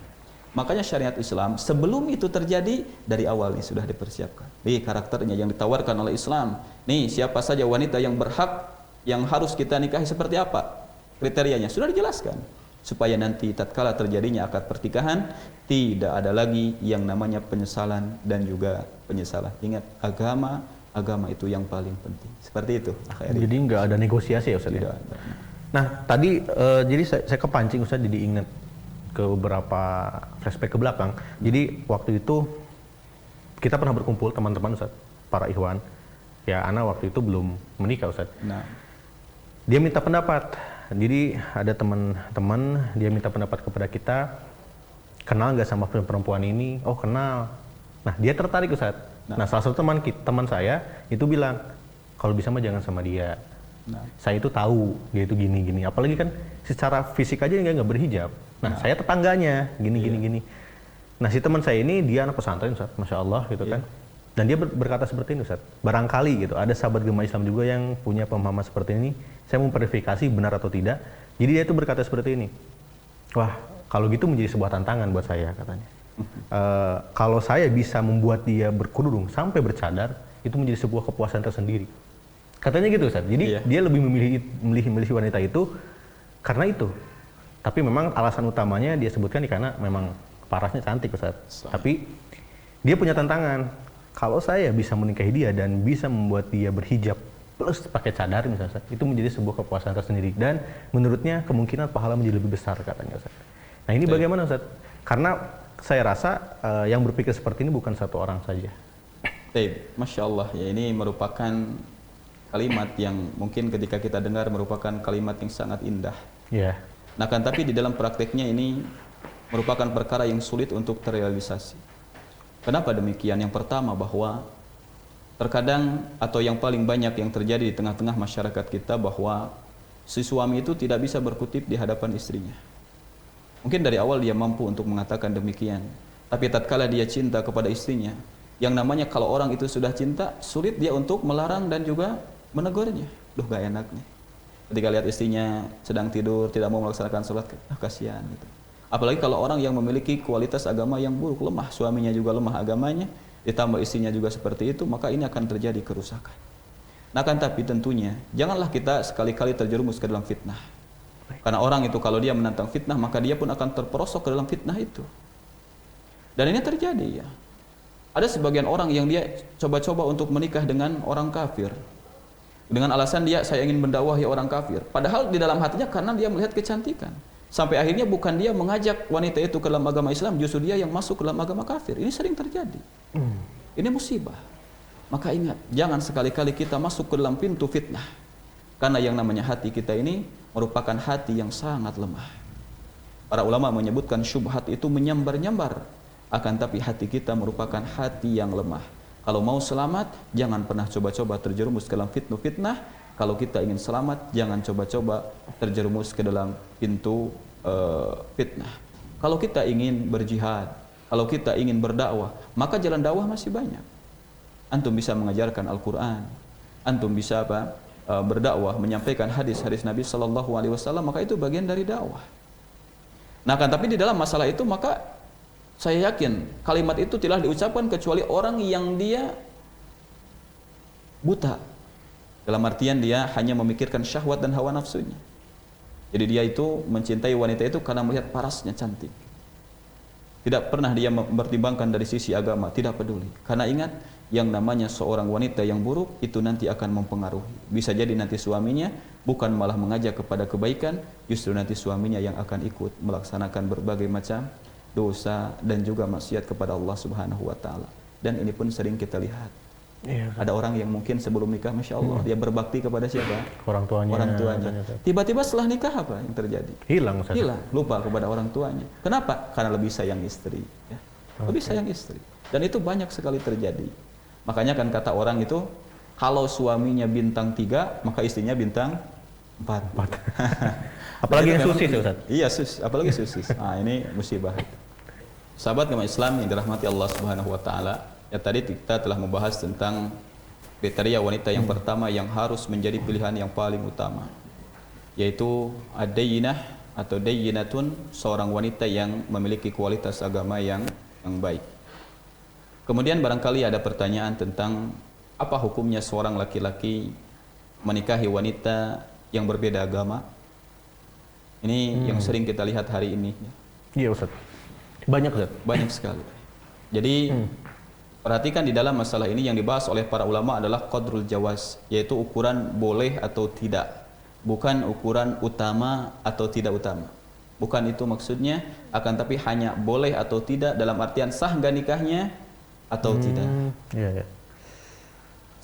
Makanya syariat Islam sebelum itu terjadi, dari awal ini sudah dipersiapkan. Nih karakternya yang ditawarkan oleh Islam. Nih siapa saja wanita yang berhak, yang harus kita nikahi seperti apa? Kriterianya sudah dijelaskan. Supaya nanti tatkala terjadinya akad pertikahan, tidak ada lagi yang namanya penyesalan dan juga penyesalan. Ingat, agama itu yang paling penting. Seperti itu. Jadi nggak ada negosiasi ya Ustaz? Tidak ada. Nah tadi jadi saya kepancing Ustaz, jadi ingat ke beberapa flashback ke belakang. Jadi waktu itu kita pernah berkumpul teman-teman Ustaz, para ikhwan. Ya Ana waktu itu belum menikah Ustaz. Nah. Dia minta pendapat. Jadi ada teman-teman, dia minta pendapat kepada kita, kenal nggak sama perempuan ini? Oh kenal. Nah dia tertarik Ustaz. Nah salah satu teman saya itu bilang, kalau bisa mah jangan sama dia. Saya itu tahu dia itu gini-gini. Apalagi kan secara fisik aja nggak berhijab. Nah saya tetangganya gini. Nah si teman saya ini dia anak pesantren Ustaz, Masya Allah gitu kan. Dan dia berkata seperti ini Ustaz, barangkali gitu ada sahabat agama Islam juga yang punya pemahaman seperti ini. Saya mau verifikasi benar atau tidak. Jadi dia itu berkata seperti ini, wah kalau gitu menjadi sebuah tantangan buat saya katanya. Kalau saya bisa membuat dia berkerudung sampai bercadar, itu menjadi sebuah kepuasan tersendiri. Katanya gitu Ustaz. Jadi dia lebih memilih wanita itu karena itu. Tapi memang alasan utamanya dia sebutkan karena memang parasnya cantik Ustaz. Tapi dia punya tantangan. Kalau saya bisa menikahi dia dan bisa membuat dia berhijab plus pakai cadar misalnya, itu menjadi sebuah kepuasan tersendiri dan menurutnya kemungkinan pahala menjadi lebih besar katanya Ustaz. Nah ini bagaimana Ustaz? Karena saya rasa yang berpikir seperti ini bukan satu orang saja. Masya Allah, ya ini merupakan kalimat yang mungkin ketika kita dengar merupakan kalimat yang sangat indah. Ya. Nah kan tapi di dalam prakteknya ini merupakan perkara yang sulit untuk terrealisasi. Kenapa demikian? Yang pertama bahwa terkadang atau yang paling banyak yang terjadi di tengah-tengah masyarakat kita bahwa si suami itu tidak bisa berkutip di hadapan istrinya. Mungkin dari awal dia mampu untuk mengatakan demikian, tapi tatkala dia cinta kepada istrinya, yang namanya kalau orang itu sudah cinta, sulit dia untuk melarang dan juga menegurnya. Duh, gak enak nih. Ketika lihat istrinya sedang tidur, tidak mau melaksanakan sholat, kasihan gitu. Apalagi kalau orang yang memiliki kualitas agama yang buruk, lemah, suaminya juga lemah agamanya, ditambah istrinya juga seperti itu, maka ini akan terjadi kerusakan. Nah, kan tapi tentunya janganlah kita sekali-kali terjerumus ke dalam fitnah. Karena orang itu kalau dia menantang fitnah, maka dia pun akan terperosok ke dalam fitnah itu. Dan ini terjadi ya. Ada sebagian orang yang dia coba-coba untuk menikah dengan orang kafir. Dengan alasan saya ingin mendakwahi orang kafir. Padahal di dalam hatinya karena dia melihat kecantikan. Sampai akhirnya bukan dia mengajak wanita itu ke dalam agama Islam, justru dia yang masuk ke dalam agama kafir. Ini sering terjadi. Ini musibah. Maka ingat, jangan sekali-kali kita masuk ke dalam pintu fitnah. Karena yang namanya hati kita ini merupakan hati yang sangat lemah. Para ulama menyebutkan syubhat itu menyambar-nyambar. Akan tapi hati kita merupakan hati yang lemah. Kalau mau selamat, jangan pernah coba-coba terjerumus ke dalam fitnah. Kalau kita ingin selamat, jangan coba-coba terjerumus ke dalam pintu fitnah. Kalau kita ingin berjihad, kalau kita ingin berdakwah, maka jalan dakwah masih banyak. Antum bisa mengajarkan Al-Quran, antum bisa berdakwah, menyampaikan hadis-hadis Nabi Sallallahu Alaihi Wasallam, maka itu bagian dari dakwah. Nah, kan tapi di dalam masalah itu, maka saya yakin kalimat itu tidak diucapkan kecuali orang yang dia buta. Dalam artian dia hanya memikirkan syahwat dan hawa nafsunya. Jadi dia itu mencintai wanita itu karena melihat parasnya cantik. Tidak pernah dia mempertimbangkan dari sisi agama, tidak peduli. Karena ingat, yang namanya seorang wanita yang buruk itu nanti akan mempengaruhi. Bisa jadi nanti suaminya bukan malah mengajak kepada kebaikan, justru nanti suaminya yang akan ikut melaksanakan berbagai macam dosa dan juga maksiat kepada Allah Subhanahu wa taala. Dan ini pun sering kita lihat. Iya, ada orang yang mungkin sebelum nikah, Masya Allah, dia berbakti kepada siapa? Orang tuanya. Tiba-tiba setelah nikah apa yang terjadi? Hilang, lupa kepada orang tuanya. Kenapa? Karena lebih sayang istri. Ya. Lebih sayang istri. Dan itu banyak sekali terjadi. Makanya kan kata orang itu, kalau suaminya bintang 3, maka istrinya bintang 4. Apalagi yang susis, Ustaz. Iya, apalagi susis. Nah, ini musibah. Sahabat agama Islam yang dirahmati Allah Subhanahu wa taala, ya tadi kita telah membahas tentang kriteria wanita yang pertama yang harus menjadi pilihan yang paling utama, yaitu ad-dayyinah atau dayyinatun, seorang wanita yang memiliki kualitas agama yang baik. Kemudian barangkali ada pertanyaan tentang apa hukumnya seorang laki-laki menikahi wanita yang berbeda agama. Ini yang sering kita lihat hari ini. Iya, Ustaz. Banyak, Ustaz. Banyak sekali. Jadi perhatikan di dalam masalah ini yang dibahas oleh para ulama adalah qadrul jawaz, yaitu ukuran boleh atau tidak, bukan ukuran utama atau tidak utama. Bukan itu maksudnya, akan tapi hanya boleh atau tidak dalam artian sah nggak nikahnya atau tidak. Iya.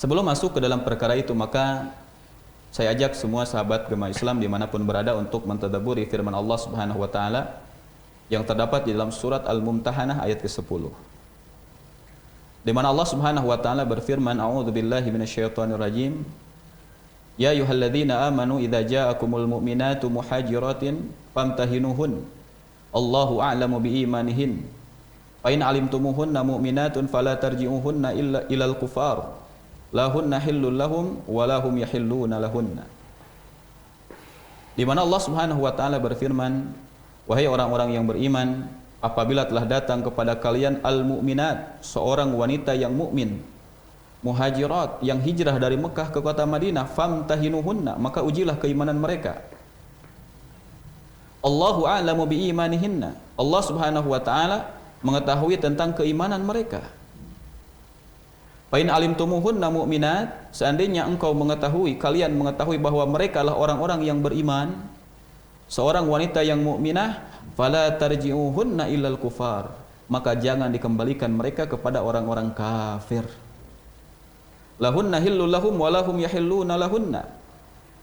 Sebelum masuk ke dalam perkara itu, maka saya ajak semua sahabat agama Islam dimanapun berada untuk mentadabburi firman Allah Subhanahu wa taala yang terdapat di dalam surat Al-Mumtahanah ayat ke-10. Di mana Allah Subhanahu wa taala berfirman, a'udzubillahi minasyaitonir rajim, ya ayyuhalladzina amanu idza ja'akumul mu'minatu muhajiratin famtahinuhun Allahu a'lamu biimanihin fa in 'alimtumuhunna mu'minatun fala tarji'uhunna illa ilal kufar lahunna hillul lahum wa lahum yahilluna lahunna. Di mana Allah Subhanahu wa taala berfirman, wahai orang-orang yang beriman, apabila telah datang kepada kalian al-mu'minat, seorang wanita yang mukmin, muhajirat, yang hijrah dari Mekah ke kota Madinah, famtahinuhunna, maka ujilah keimanan mereka. Allahu a'lamu biimanihinna, Allah Subhanahu wa taala mengetahui tentang keimanan mereka. Fa in alimtumuhunna mu'minat, seandainya engkau mengetahui, kalian mengetahui bahwa mereka adalah orang-orang yang beriman, seorang wanita yang mukminah, fala tarji'uhunna illal kufar, maka jangan dikembalikan mereka kepada orang-orang kafir. Lahunna hillul lahum wa lahum yahilluna lahunna,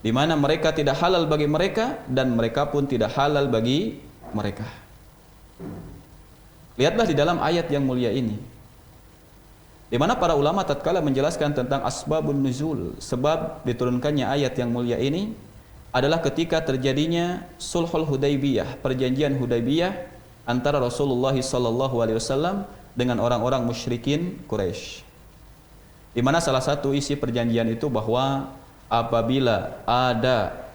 di mana mereka tidak halal bagi mereka dan mereka pun tidak halal bagi mereka. Lihatlah di dalam ayat yang mulia ini, di mana para ulama tatkala menjelaskan tentang asbabun nuzul, sebab diturunkannya ayat yang mulia ini, adalah ketika terjadinya Sulhul Hudaybiyah, perjanjian Hudaybiyah antara Rasulullah SAW dengan orang-orang musyrikin Quraisy. Di mana salah satu isi perjanjian itu bahwa apabila ada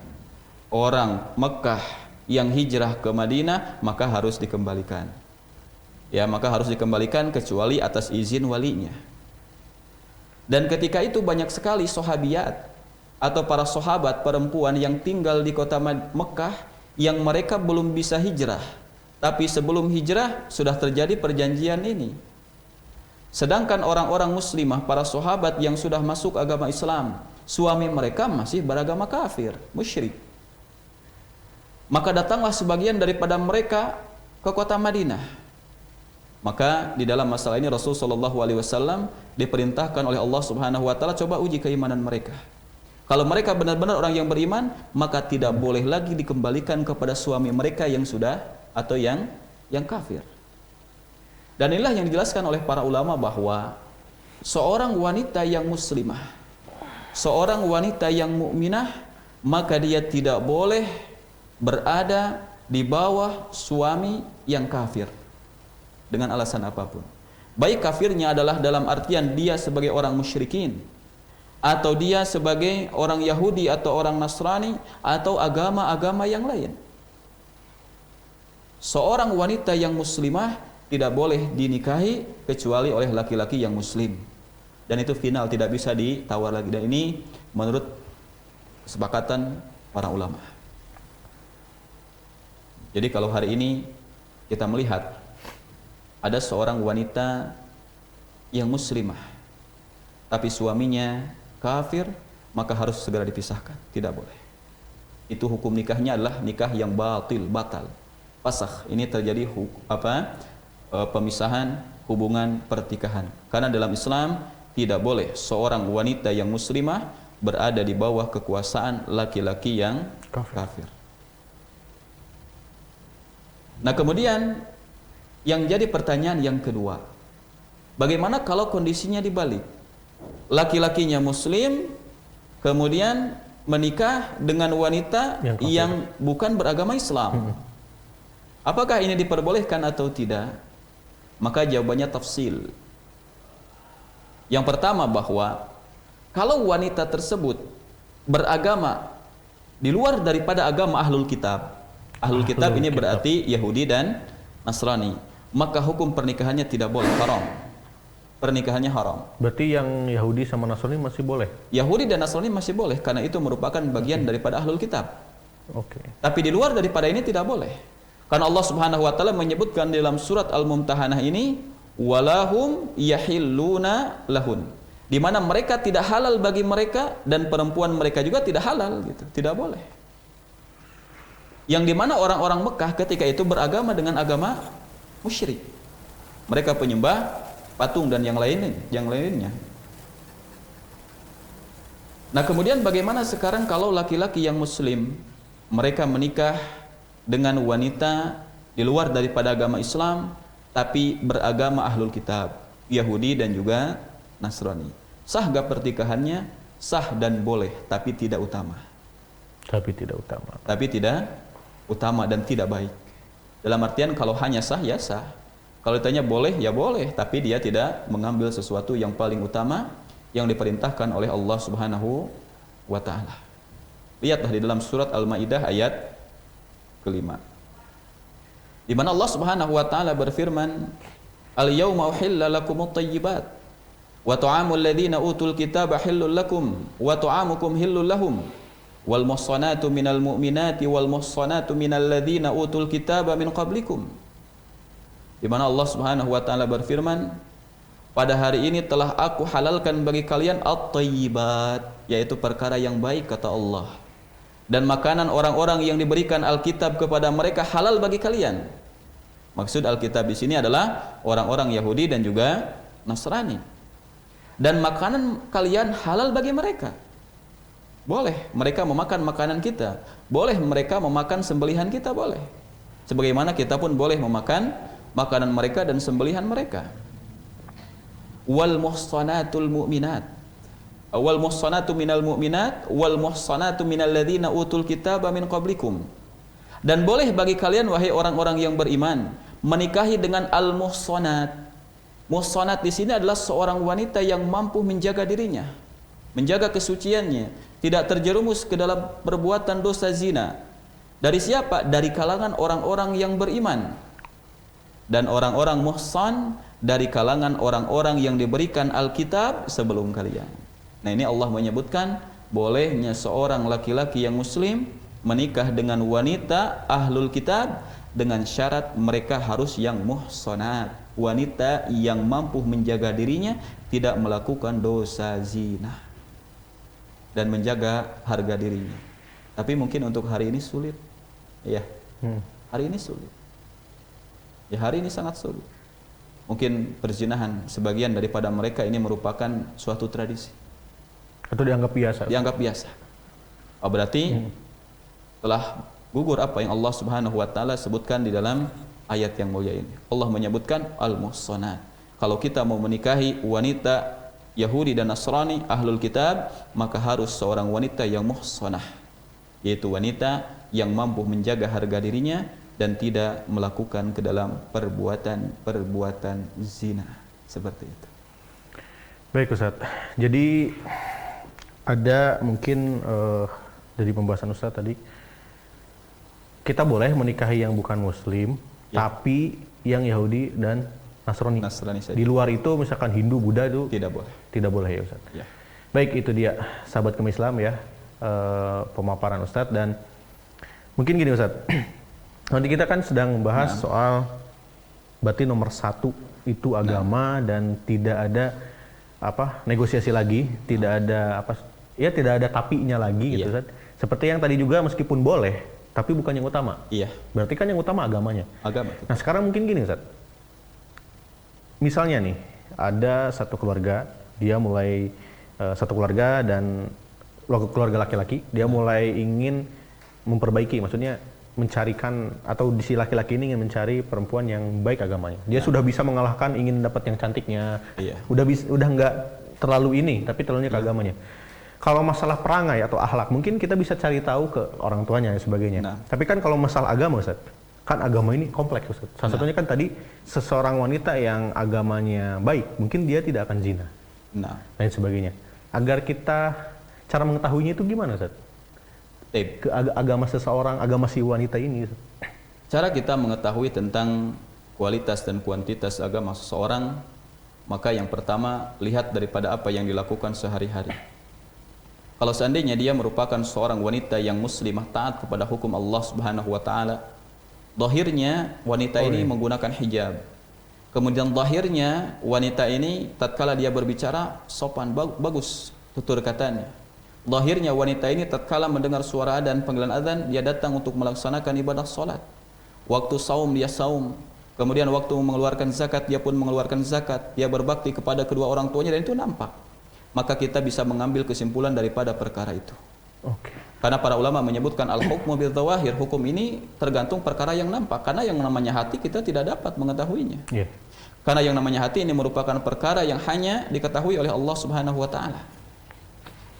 orang Mekah yang hijrah ke Madinah, maka harus dikembalikan. Ya, maka harus dikembalikan kecuali atas izin walinya. Dan ketika itu banyak sekali sahabiat atau para sahabat perempuan yang tinggal di kota Mekah yang mereka belum bisa hijrah. Tapi sebelum hijrah sudah terjadi perjanjian ini. Sedangkan orang-orang muslimah, para sahabat yang sudah masuk agama Islam, suami mereka masih beragama kafir, musyrik. Maka datanglah sebagian daripada mereka ke kota Madinah. Maka di dalam masalah ini Rasulullah SAW diperintahkan oleh Allah Subhanahu Wa Taala, coba uji keimanan mereka. Kalau mereka benar-benar orang yang beriman, maka tidak boleh lagi dikembalikan kepada suami mereka yang sudah atau yang kafir. Dan inilah yang dijelaskan oleh para ulama bahwa seorang wanita yang muslimah, seorang wanita yang mukminah, maka dia tidak boleh berada di bawah suami yang kafir dengan alasan apapun. Baik kafirnya adalah dalam artian dia sebagai orang musyrikin, atau dia sebagai orang Yahudi atau orang Nasrani atau agama-agama yang lain. Seorang wanita yang muslimah tidak boleh dinikahi kecuali oleh laki-laki yang muslim. Dan itu final, tidak bisa ditawar lagi. Dan ini menurut kesepakatan para ulama. Jadi kalau hari ini kita melihat ada seorang wanita yang muslimah tapi suaminya kafir, maka harus segera dipisahkan, tidak boleh. Itu hukum nikahnya adalah nikah yang batal. Fasakh, ini terjadi pemisahan hubungan pertikahan. Karena dalam Islam tidak boleh seorang wanita yang muslimah berada di bawah kekuasaan laki-laki yang kafir. Nah, kemudian yang jadi pertanyaan yang kedua, bagaimana kalau kondisinya dibalik? Laki-lakinya muslim kemudian menikah dengan wanita yang bukan beragama Islam. Apakah ini diperbolehkan atau tidak? Maka jawabannya tafsil. Yang pertama bahwa kalau wanita tersebut beragama di luar daripada agama ahlul kitab. Ahlul kitab ini berarti Yahudi dan Nasrani. Maka hukum pernikahannya tidak boleh, haram. Pernikahannya haram. Berarti yang Yahudi sama Nasrani masih boleh? Yahudi dan Nasrani masih boleh karena itu merupakan bagian daripada ahlul kitab. Tapi di luar daripada ini tidak boleh. Karena Allah Subhanahu wa taala menyebutkan dalam surat Al-Mumtahanah ini, walahum yahilluna lahun. Di mana mereka tidak halal bagi mereka dan perempuan mereka juga tidak halal gitu. Tidak boleh. Yang dimana orang-orang Mekah ketika itu beragama dengan agama musyrik. Mereka penyembah patung dan yang lainnya. Nah, kemudian bagaimana sekarang kalau laki-laki yang muslim mereka menikah dengan wanita di luar daripada agama Islam tapi beragama ahlul kitab, Yahudi dan juga Nasrani. Sah gak pernikahannya? Sah dan boleh, tapi tidak utama. Tapi tidak utama dan tidak baik. Dalam artian kalau hanya sah ya sah. Kalau ditanya boleh ya boleh, tapi dia tidak mengambil sesuatu yang paling utama yang diperintahkan oleh Allah Subhanahu wa taala. Lihatlah di dalam surat Al-Maidah ayat ke-5. Di mana Allah Subhanahu wa taala berfirman, "Al-yauma uhilla lakumut thayyibat wa ta'amul ladzina utul kitaba hillul lakum wa ta'amukum hillul lahum wal muhsanatu minal mu'minati wal muhsanatu minal ladzina utul kitaba min qablikum." Di mana Allah Subhanahu wa taala berfirman, pada hari ini telah aku halalkan bagi kalian at-thayyibat, yaitu perkara yang baik kata Allah. Dan makanan orang-orang yang diberikan Alkitab kepada mereka halal bagi kalian. Maksud Alkitab di sini adalah orang-orang Yahudi dan juga Nasrani. Dan makanan kalian halal bagi mereka. Boleh mereka memakan makanan kita, boleh mereka memakan sembelihan kita, boleh. Sebagaimana kita pun boleh memakan makanan mereka dan sembelihan mereka. Wal muhsanatul mu'minat, wal muhsanatu minal mu'minat wal muhsanatu minal ladzina utul kitaba min qablikum. Dan boleh bagi kalian wahai orang-orang yang beriman menikahi dengan al-muhsanat. Muhsanat di sini adalah seorang wanita yang mampu menjaga dirinya, menjaga kesuciannya, tidak terjerumus ke dalam perbuatan dosa zina. Dari siapa? Dari kalangan orang-orang yang beriman. Dan orang-orang muhsan dari kalangan orang-orang yang diberikan Alkitab sebelum kalian. Nah, ini Allah menyebutkan bolehnya seorang laki-laki yang muslim menikah dengan wanita ahlul kitab dengan syarat mereka harus yang muhsanat, wanita yang mampu menjaga dirinya, tidak melakukan dosa zina dan menjaga harga dirinya. Tapi mungkin untuk hari ini sulit. Ya. Hari ini sulit. Ya, hari ini sangat sulit. Mungkin perzinahan sebagian daripada mereka ini merupakan suatu tradisi. Atau dianggap biasa. Dianggap biasa. Oh, berarti telah gugur apa yang Allah Subhanahu wa taala sebutkan di dalam ayat yang mulia ini. Allah menyebutkan al-muhsanat. Kalau kita mau menikahi wanita Yahudi dan Nasrani ahlul kitab, maka harus seorang wanita yang muhsanah, yaitu wanita yang mampu menjaga harga dirinya dan tidak melakukan ke dalam perbuatan zina seperti itu. Baik Ustaz. Jadi ada mungkin dari pembahasan Ustaz tadi, kita boleh menikahi yang bukan muslim, tapi yang Yahudi dan Nasrani saja. Di luar itu misalkan Hindu, Buddha itu tidak boleh ya Ustaz. Ya. Baik, itu dia sahabat Kami Islam ya, pemaparan Ustaz. Dan mungkin gini Ustaz, nanti kita kan sedang membahas soal berarti nomor 1 itu agama dan tidak ada negosiasi lagi, tidak ada tidak ada tapinya lagi gitu Ustaz. Seperti yang tadi juga, meskipun boleh tapi bukan yang utama. Iya. Berarti kan yang utama agamanya. Agama. Nah, sekarang mungkin gini Ustaz. Misalnya nih, ada satu keluarga, dia mulai satu keluarga dan keluarga laki-laki, dia mulai ingin memperbaiki, maksudnya mencarikan, atau si laki-laki ini ingin mencari perempuan yang baik agamanya. Dia sudah bisa mengalahkan, ingin dapat yang cantiknya. Iya. Udah nggak terlalu ini, tapi terlalunya ke agamanya. Kalau masalah perangai atau akhlak, mungkin kita bisa cari tahu ke orang tuanya dan sebagainya. Tapi kan kalau masalah agama Ustaz, kan agama ini kompleks Ustaz. Salah satunya kan tadi, seseorang wanita yang agamanya baik, mungkin dia tidak akan zina. Dan sebagainya. Agar kita, cara mengetahuinya itu gimana Ustaz? Agama seseorang, agama si wanita ini Ustaz. Cara kita mengetahui tentang kualitas dan kuantitas agama seseorang, maka yang pertama, lihat daripada apa yang dilakukan sehari-hari. Kalau seandainya dia merupakan seorang wanita yang muslimah, taat kepada hukum Allah Subhanahu wa taala, zahirnya wanita ini menggunakan hijab. Kemudian zahirnya wanita ini tatkala dia berbicara sopan, bagus tutur katanya. Zahirnya wanita ini tatkala mendengar suara adzan, panggilan adzan, dia datang untuk melaksanakan ibadah salat. Waktu saum dia saum. Kemudian waktu mengeluarkan zakat dia pun mengeluarkan zakat. Dia berbakti kepada kedua orang tuanya dan itu nampak. Maka kita bisa mengambil kesimpulan daripada perkara itu. Karena para ulama menyebutkan al-hukmu bil dzawahir, hukum ini tergantung perkara yang nampak. Karena yang namanya hati kita tidak dapat mengetahuinya. Karena yang namanya hati ini merupakan perkara yang hanya diketahui oleh Allah Subhanahu wa taala.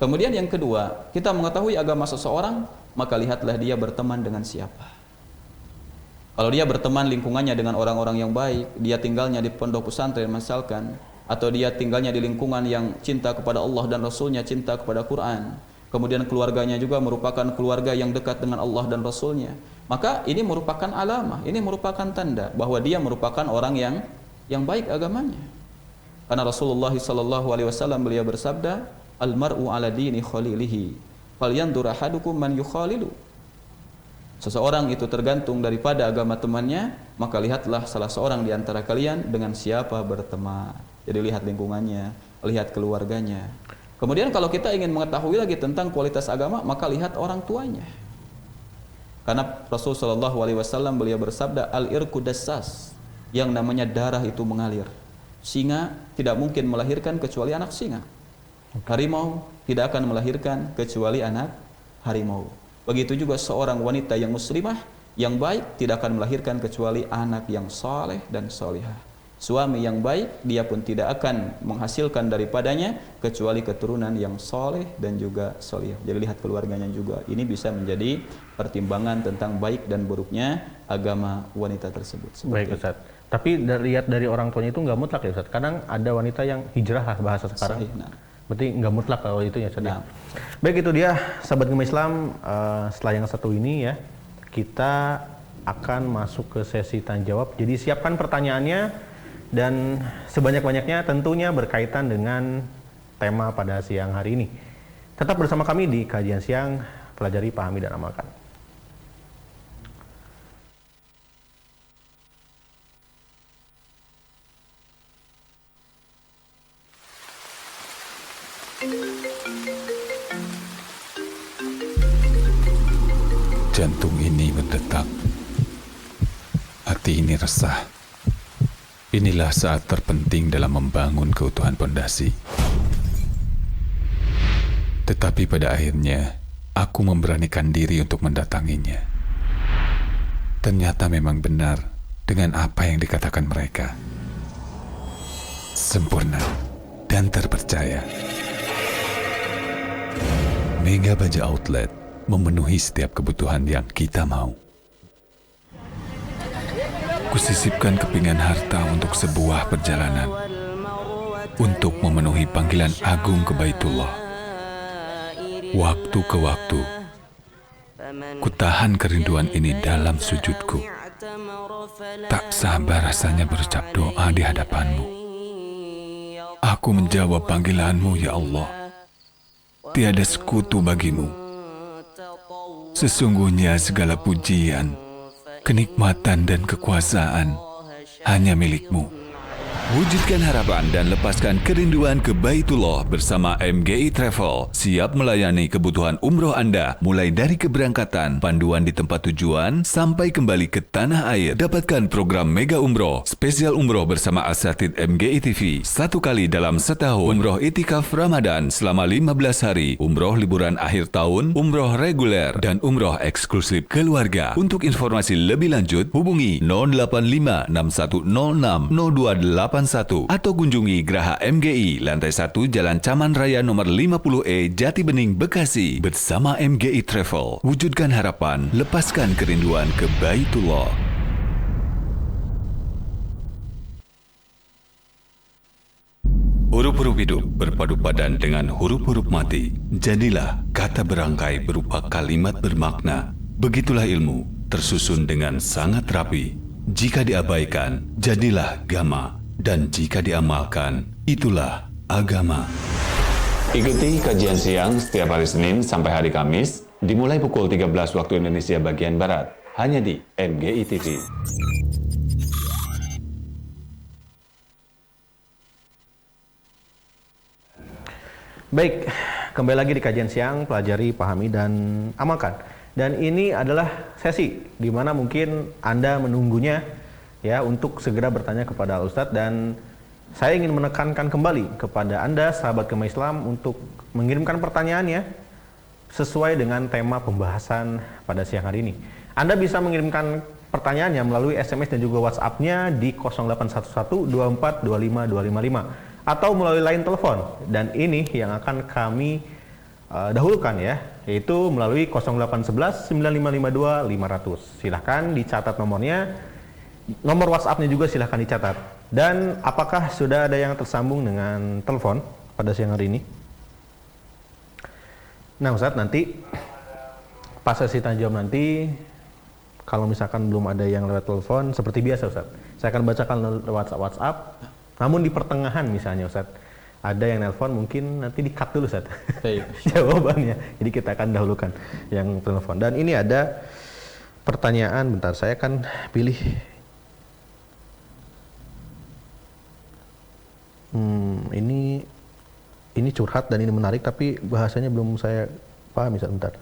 Kemudian yang kedua, kita mengetahui agama seseorang, maka lihatlah dia berteman dengan siapa. Kalau dia berteman lingkungannya dengan orang-orang yang baik, dia tinggalnya di pondok pesantren misalkan, atau dia tinggalnya di lingkungan yang cinta kepada Allah dan Rasulnya, cinta kepada Quran, kemudian keluarganya juga merupakan keluarga yang dekat dengan Allah dan Rasulnya, maka ini merupakan alamah, ini merupakan tanda bahwa dia merupakan orang yang baik agamanya. Karena Rasulullah SAW beliau bersabda, al-mar'u ala dini khalilihi falyandur ahadukum man yukhalilu. Seseorang itu tergantung daripada agama temannya, maka lihatlah salah seorang di antara kalian dengan siapa berteman. Jadi lihat lingkungannya, lihat keluarganya. Kemudian kalau kita ingin mengetahui lagi tentang kualitas agama, maka lihat orang tuanya. Karena Rasulullah SAW beliau bersabda, al-irku dassas, yang namanya darah itu mengalir. Singa tidak mungkin melahirkan kecuali anak singa. Harimau tidak akan melahirkan kecuali anak harimau. Begitu juga seorang wanita yang muslimah, yang baik, tidak akan melahirkan kecuali anak yang saleh dan salihah. suami yang baik, dia pun tidak akan menghasilkan daripadanya kecuali keturunan yang soleh dan juga soleh. Jadi lihat keluarganya juga. Ini bisa menjadi pertimbangan tentang baik dan buruknya agama wanita tersebut. Baik Ustaz. Tapi lihat dari orang tuanya itu nggak mutlak ya Ustaz. Kadang ada wanita yang hijrah lah bahasa sekarang. Berarti nggak mutlak kalau itu ya Ustaz. Baik, itu dia sahabat Gema Islam. Setelah yang satu ini ya, kita akan masuk ke sesi tanya jawab. Jadi siapkan pertanyaannya dan sebanyak-banyaknya tentunya berkaitan dengan tema pada siang hari ini. Tetap bersama kami di kajian siang, pelajari, pahami, dan amalkan. Jantung ini berdetak, hati ini resah. Inilah saat terpenting dalam membangun keutuhan pondasi. Tetapi pada akhirnya, aku memberanikan diri untuk mendatanginya. Ternyata memang benar dengan apa yang dikatakan mereka. Sempurna dan terpercaya. Mega Baja Outlet memenuhi setiap kebutuhan yang kita mau. Kusisipkan kepingan harta untuk sebuah perjalanan, untuk memenuhi panggilan agung ke Baitullah. Waktu ke waktu, kutahan kerinduan ini dalam sujudku. Tak sabar rasanya berucap doa di hadapanmu. Aku menjawab panggilanmu, ya Allah. Tiada sekutu bagimu. Sesungguhnya segala pujian, kenikmatan dan kekuasaan hanya milikmu. Wujudkan harapan dan lepaskan kerinduan ke Baitullah bersama MGI Travel. Siap melayani kebutuhan umroh Anda mulai dari keberangkatan, panduan di tempat tujuan, sampai kembali ke tanah air. Dapatkan program Mega Umroh, spesial umroh bersama Asatid MGI TV. 1 kali dalam setahun. Umroh Itikaf Ramadan selama 15 hari. Umroh liburan akhir tahun, umroh reguler, dan umroh eksklusif keluarga. Untuk informasi lebih lanjut, hubungi 085 6106 0281 atau kunjungi Geraha MGI lantai 1 Jalan Caman Raya nomor 50E Jati Bening, Bekasi. Bersama MGI Travel, wujudkan harapan, lepaskan kerinduan ke Baitullah. Huruf-huruf hidup berpadu padan dengan huruf-huruf mati. Jadilah kata berangkai berupa kalimat bermakna. Begitulah ilmu, tersusun dengan sangat rapi. Jika diabaikan, jadilah gama. Dan jika diamalkan, itulah agama. Ikuti kajian siang setiap hari Senin sampai hari Kamis, dimulai pukul 13 waktu Indonesia bagian Barat, hanya di MGI TV. Baik, kembali lagi di kajian siang, pelajari, pahami, dan amalkan. Dan ini adalah sesi di mana mungkin Anda menunggunya ya untuk segera bertanya kepada Ustadz, dan saya ingin menekankan kembali kepada Anda sahabat Gema Islam untuk mengirimkan pertanyaannya sesuai dengan tema pembahasan pada siang hari ini. Anda bisa mengirimkan pertanyaannya melalui SMS dan juga WhatsApp-nya di 0811242525 atau melalui line telepon, dan ini yang akan kami dahulukan ya, yaitu melalui 0811 9552 500. Silahkan dicatat nomornya. Nomor WhatsApp-nya juga silahkan dicatat. Dan apakah sudah ada yang tersambung dengan telepon pada siang hari ini? Nah Ustadz, nanti pas sesi tanya jawab nanti, kalau misalkan belum ada yang lewat telepon, seperti biasa Ustadz, saya akan bacakan lewat WhatsApp. Namun di pertengahan misalnya Ustadz, ada yang nelpon, mungkin nanti di-cut dulu Ustadz jawabannya. Jadi kita akan dahulukan yang telepon. Dan ini ada pertanyaan, bentar saya akan pilih. Ini curhat dan ini menarik, tapi bahasanya belum saya paham. Sebentar.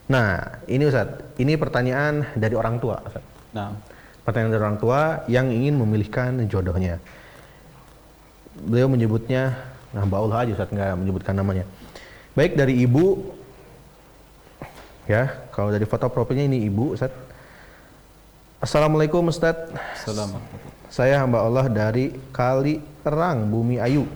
Nah, ini Ustadz, ini pertanyaan dari orang tua, Ustadz. Nah, pertanyaan dari orang tua yang ingin memilihkan jodohnya. Beliau menyebutnya, nah Mbak Allah aja Ustadz, nggak menyebutkan namanya. Baik, dari ibu, ya, kalau dari foto profilnya ini ibu Ustadz. Assalamualaikum Ustadz. Assalamualaikum. Saya hamba Allah dari Kali Erang, Bumi Ayu.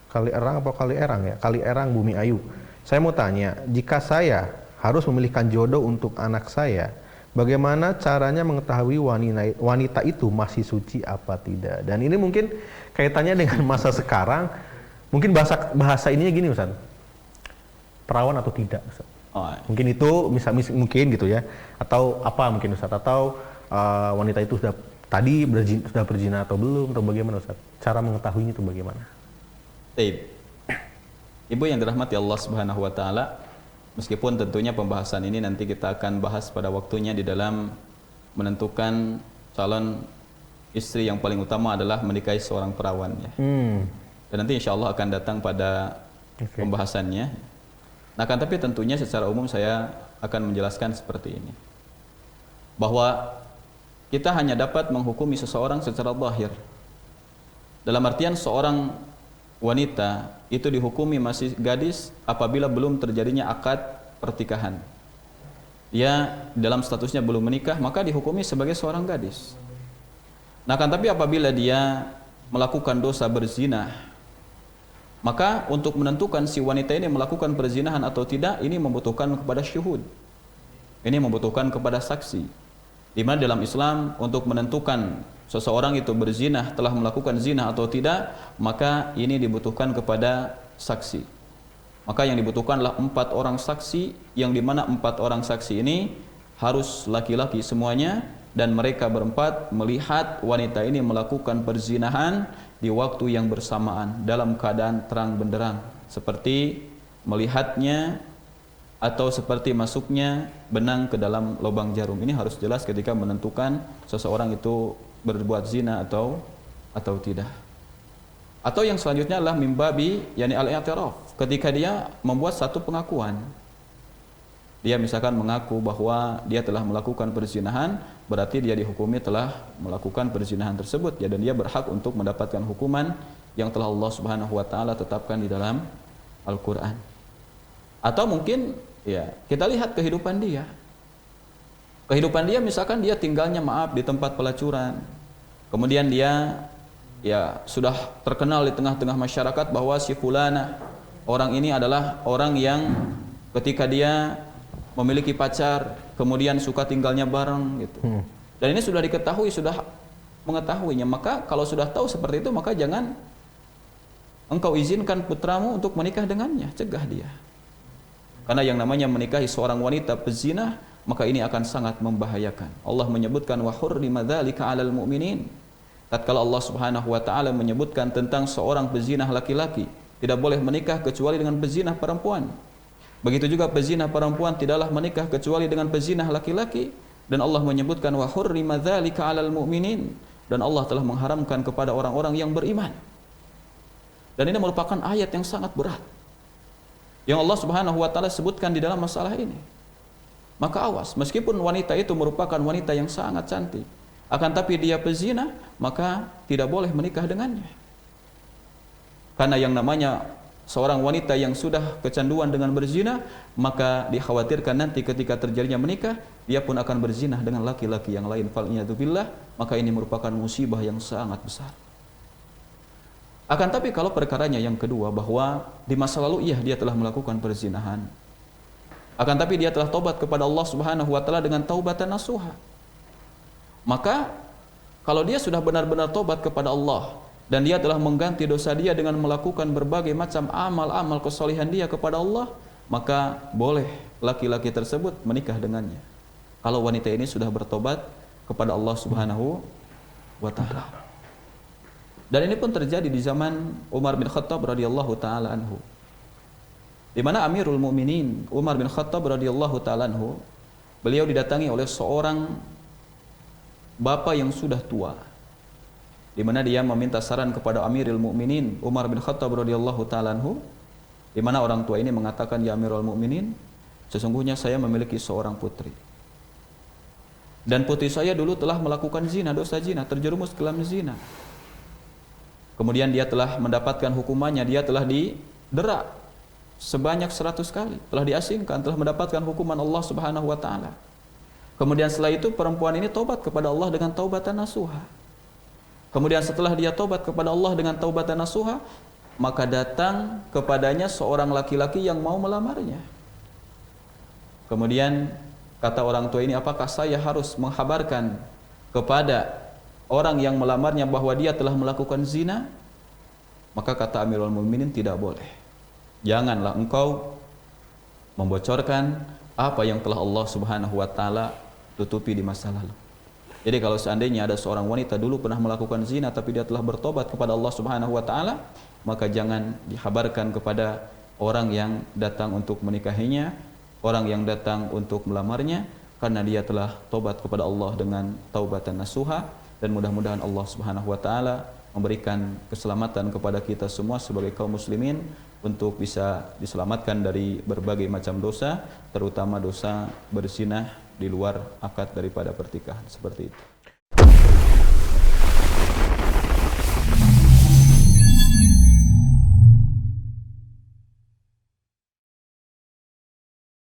Kali Erang apa Kali Erang ya? Kali Erang, Bumi Ayu. Saya mau tanya, jika saya harus memilihkan jodoh untuk anak saya, bagaimana caranya mengetahui wanita itu masih suci apa tidak? Dan ini mungkin kaitannya dengan masa sekarang. Mungkin bahasa ininya gini Ustaz. Perawan atau tidak Ustaz? Oh, Mungkin itu mungkin gitu ya. Atau apa mungkin Ustaz? Atau wanita itu sudah berzina atau belum, atau bagaimana Ustaz? Cara mengetahuinya itu bagaimana? Baik. Ibu yang dirahmati Allah Subhanahu wa taala, meskipun tentunya pembahasan ini nanti kita akan bahas pada waktunya di dalam menentukan calon istri yang paling utama adalah menikahi seorang perawan ya. Dan nanti insya Allah akan datang pada pembahasannya. Nah, kan tapi tentunya secara umum saya akan menjelaskan seperti ini. Bahwa kita hanya dapat menghukumi seseorang secara zahir. Dalam artian seorang wanita itu dihukumi masih gadis apabila belum terjadinya akad pertikahan. Dia dalam statusnya belum menikah, maka dihukumi sebagai seorang gadis. Nah, kan tapi apabila dia melakukan dosa berzina, maka untuk menentukan si wanita ini melakukan perzinahan atau tidak, ini membutuhkan kepada syuhud. Ini membutuhkan kepada saksi. Di mana dalam Islam untuk menentukan seseorang itu berzina, telah melakukan zina atau tidak, maka ini dibutuhkan kepada saksi. Maka yang dibutuhkanlah 4 orang saksi, yang dimana 4 orang saksi ini harus laki-laki semuanya, dan mereka berempat melihat wanita ini melakukan perzinahan di waktu yang bersamaan dalam keadaan terang benderang, seperti melihatnya atau seperti masuknya benang ke dalam lubang jarum. Ini harus jelas ketika menentukan seseorang itu berbuat zina atau tidak. Atau yang selanjutnya adalah mimbabi yani al-i'tiraf, ketika dia membuat satu pengakuan. Dia misalkan mengaku bahwa dia telah melakukan perzinahan, berarti dia dihukumi telah melakukan perzinahan tersebut ya, dan dia berhak untuk mendapatkan hukuman yang telah Allah Subhanahu wa taala tetapkan di dalam Al-Qur'an. Atau mungkin ya, kita lihat kehidupan dia. Kehidupan dia misalkan dia tinggalnya di tempat pelacuran. Kemudian dia ya sudah terkenal di tengah-tengah masyarakat bahwa si fulana, orang ini adalah orang yang ketika dia memiliki pacar, kemudian suka tinggalnya bareng gitu. Dan ini sudah diketahui, sudah mengetahuinya. Maka kalau sudah tahu seperti itu, maka jangan engkau izinkan putramu untuk menikah dengannya, cegah dia. Karena yang namanya menikahi seorang wanita pezina, maka ini akan sangat membahayakan. Allah menyebutkan wa hurrima dzalika 'alal mu'minin. Tatkala Allah Subhanahu wa taala menyebutkan tentang seorang pezinah laki-laki, tidak boleh menikah kecuali dengan pezinah perempuan. Begitu juga pezinah perempuan tidaklah menikah kecuali dengan pezinah laki-laki, dan Allah menyebutkan wa hurrima dzalika 'alal mu'minin, dan Allah telah mengharamkan kepada orang-orang yang beriman. Dan ini merupakan ayat yang sangat berat yang Allah Subhanahu wa taala sebutkan di dalam masalah ini. Maka awas, meskipun wanita itu merupakan wanita yang sangat cantik, akan tapi dia pezina, maka tidak boleh menikah dengannya. Karena yang namanya seorang wanita yang sudah kecanduan dengan berzina, maka dikhawatirkan nanti ketika terjadinya menikah, dia pun akan berzina dengan laki-laki yang lain. Fal'iyadzubillah, maka ini merupakan musibah yang sangat besar. Akan tapi kalau perkaranya yang kedua, bahwa di masa lalu dia telah melakukan perzinahan, akan tapi dia telah taubat kepada Allah Subhanahu wa taala dengan taubatan nasuha, maka kalau dia sudah benar-benar taubat kepada Allah dan dia telah mengganti dosa dia dengan melakukan berbagai macam amal-amal kesalehan dia kepada Allah, maka boleh laki-laki tersebut menikah dengannya kalau wanita ini sudah bertobat kepada Allah Subhanahu wa taala. Dan ini pun terjadi di zaman Umar bin Khattab radhiyallahu taala anhu, di mana Amirul Mukminin Umar bin Khattab radhiyallahu taala anhu, beliau didatangi oleh seorang bapak yang sudah tua, di mana dia meminta saran kepada Amirul Mukminin Umar bin Khattab radhiyallahu taala anhu, di mana orang tua ini mengatakan, ya Amirul Mukminin, sesungguhnya saya memiliki seorang putri, dan putri saya dulu telah melakukan zina, dosa zina, terjerumus ke dalam zina. Kemudian dia telah mendapatkan hukumannya, dia telah didera sebanyak 100 kali, telah diasingkan, telah mendapatkan hukuman Allah Subhanahu wa taala. Kemudian setelah itu perempuan ini tobat kepada Allah dengan taubatan nasuha. Kemudian setelah dia tobat kepada Allah dengan taubatan nasuha, maka datang kepadanya seorang laki-laki yang mau melamarnya. Kemudian kata orang tua ini, apakah saya harus menghabarkan kepada orang yang melamarnya bahwa dia telah melakukan zina? Maka kata Amirul Mukminin, tidak boleh. Janganlah engkau membocorkan apa yang telah Allah Subhanahu wa taala tutupi di masa lalu. Jadi kalau seandainya ada seorang wanita dulu pernah melakukan zina tapi dia telah bertobat kepada Allah Subhanahu wa taala, maka jangan dihabarkan kepada orang yang datang untuk menikahinya, orang yang datang untuk melamarnya, karena dia telah tobat kepada Allah dengan taubatan nasuha. Dan mudah-mudahan Allah Subhanahu wa taala memberikan keselamatan kepada kita semua sebagai kaum muslimin untuk bisa diselamatkan dari berbagai macam dosa, terutama dosa berzinah di luar akad daripada pertikahan, seperti itu.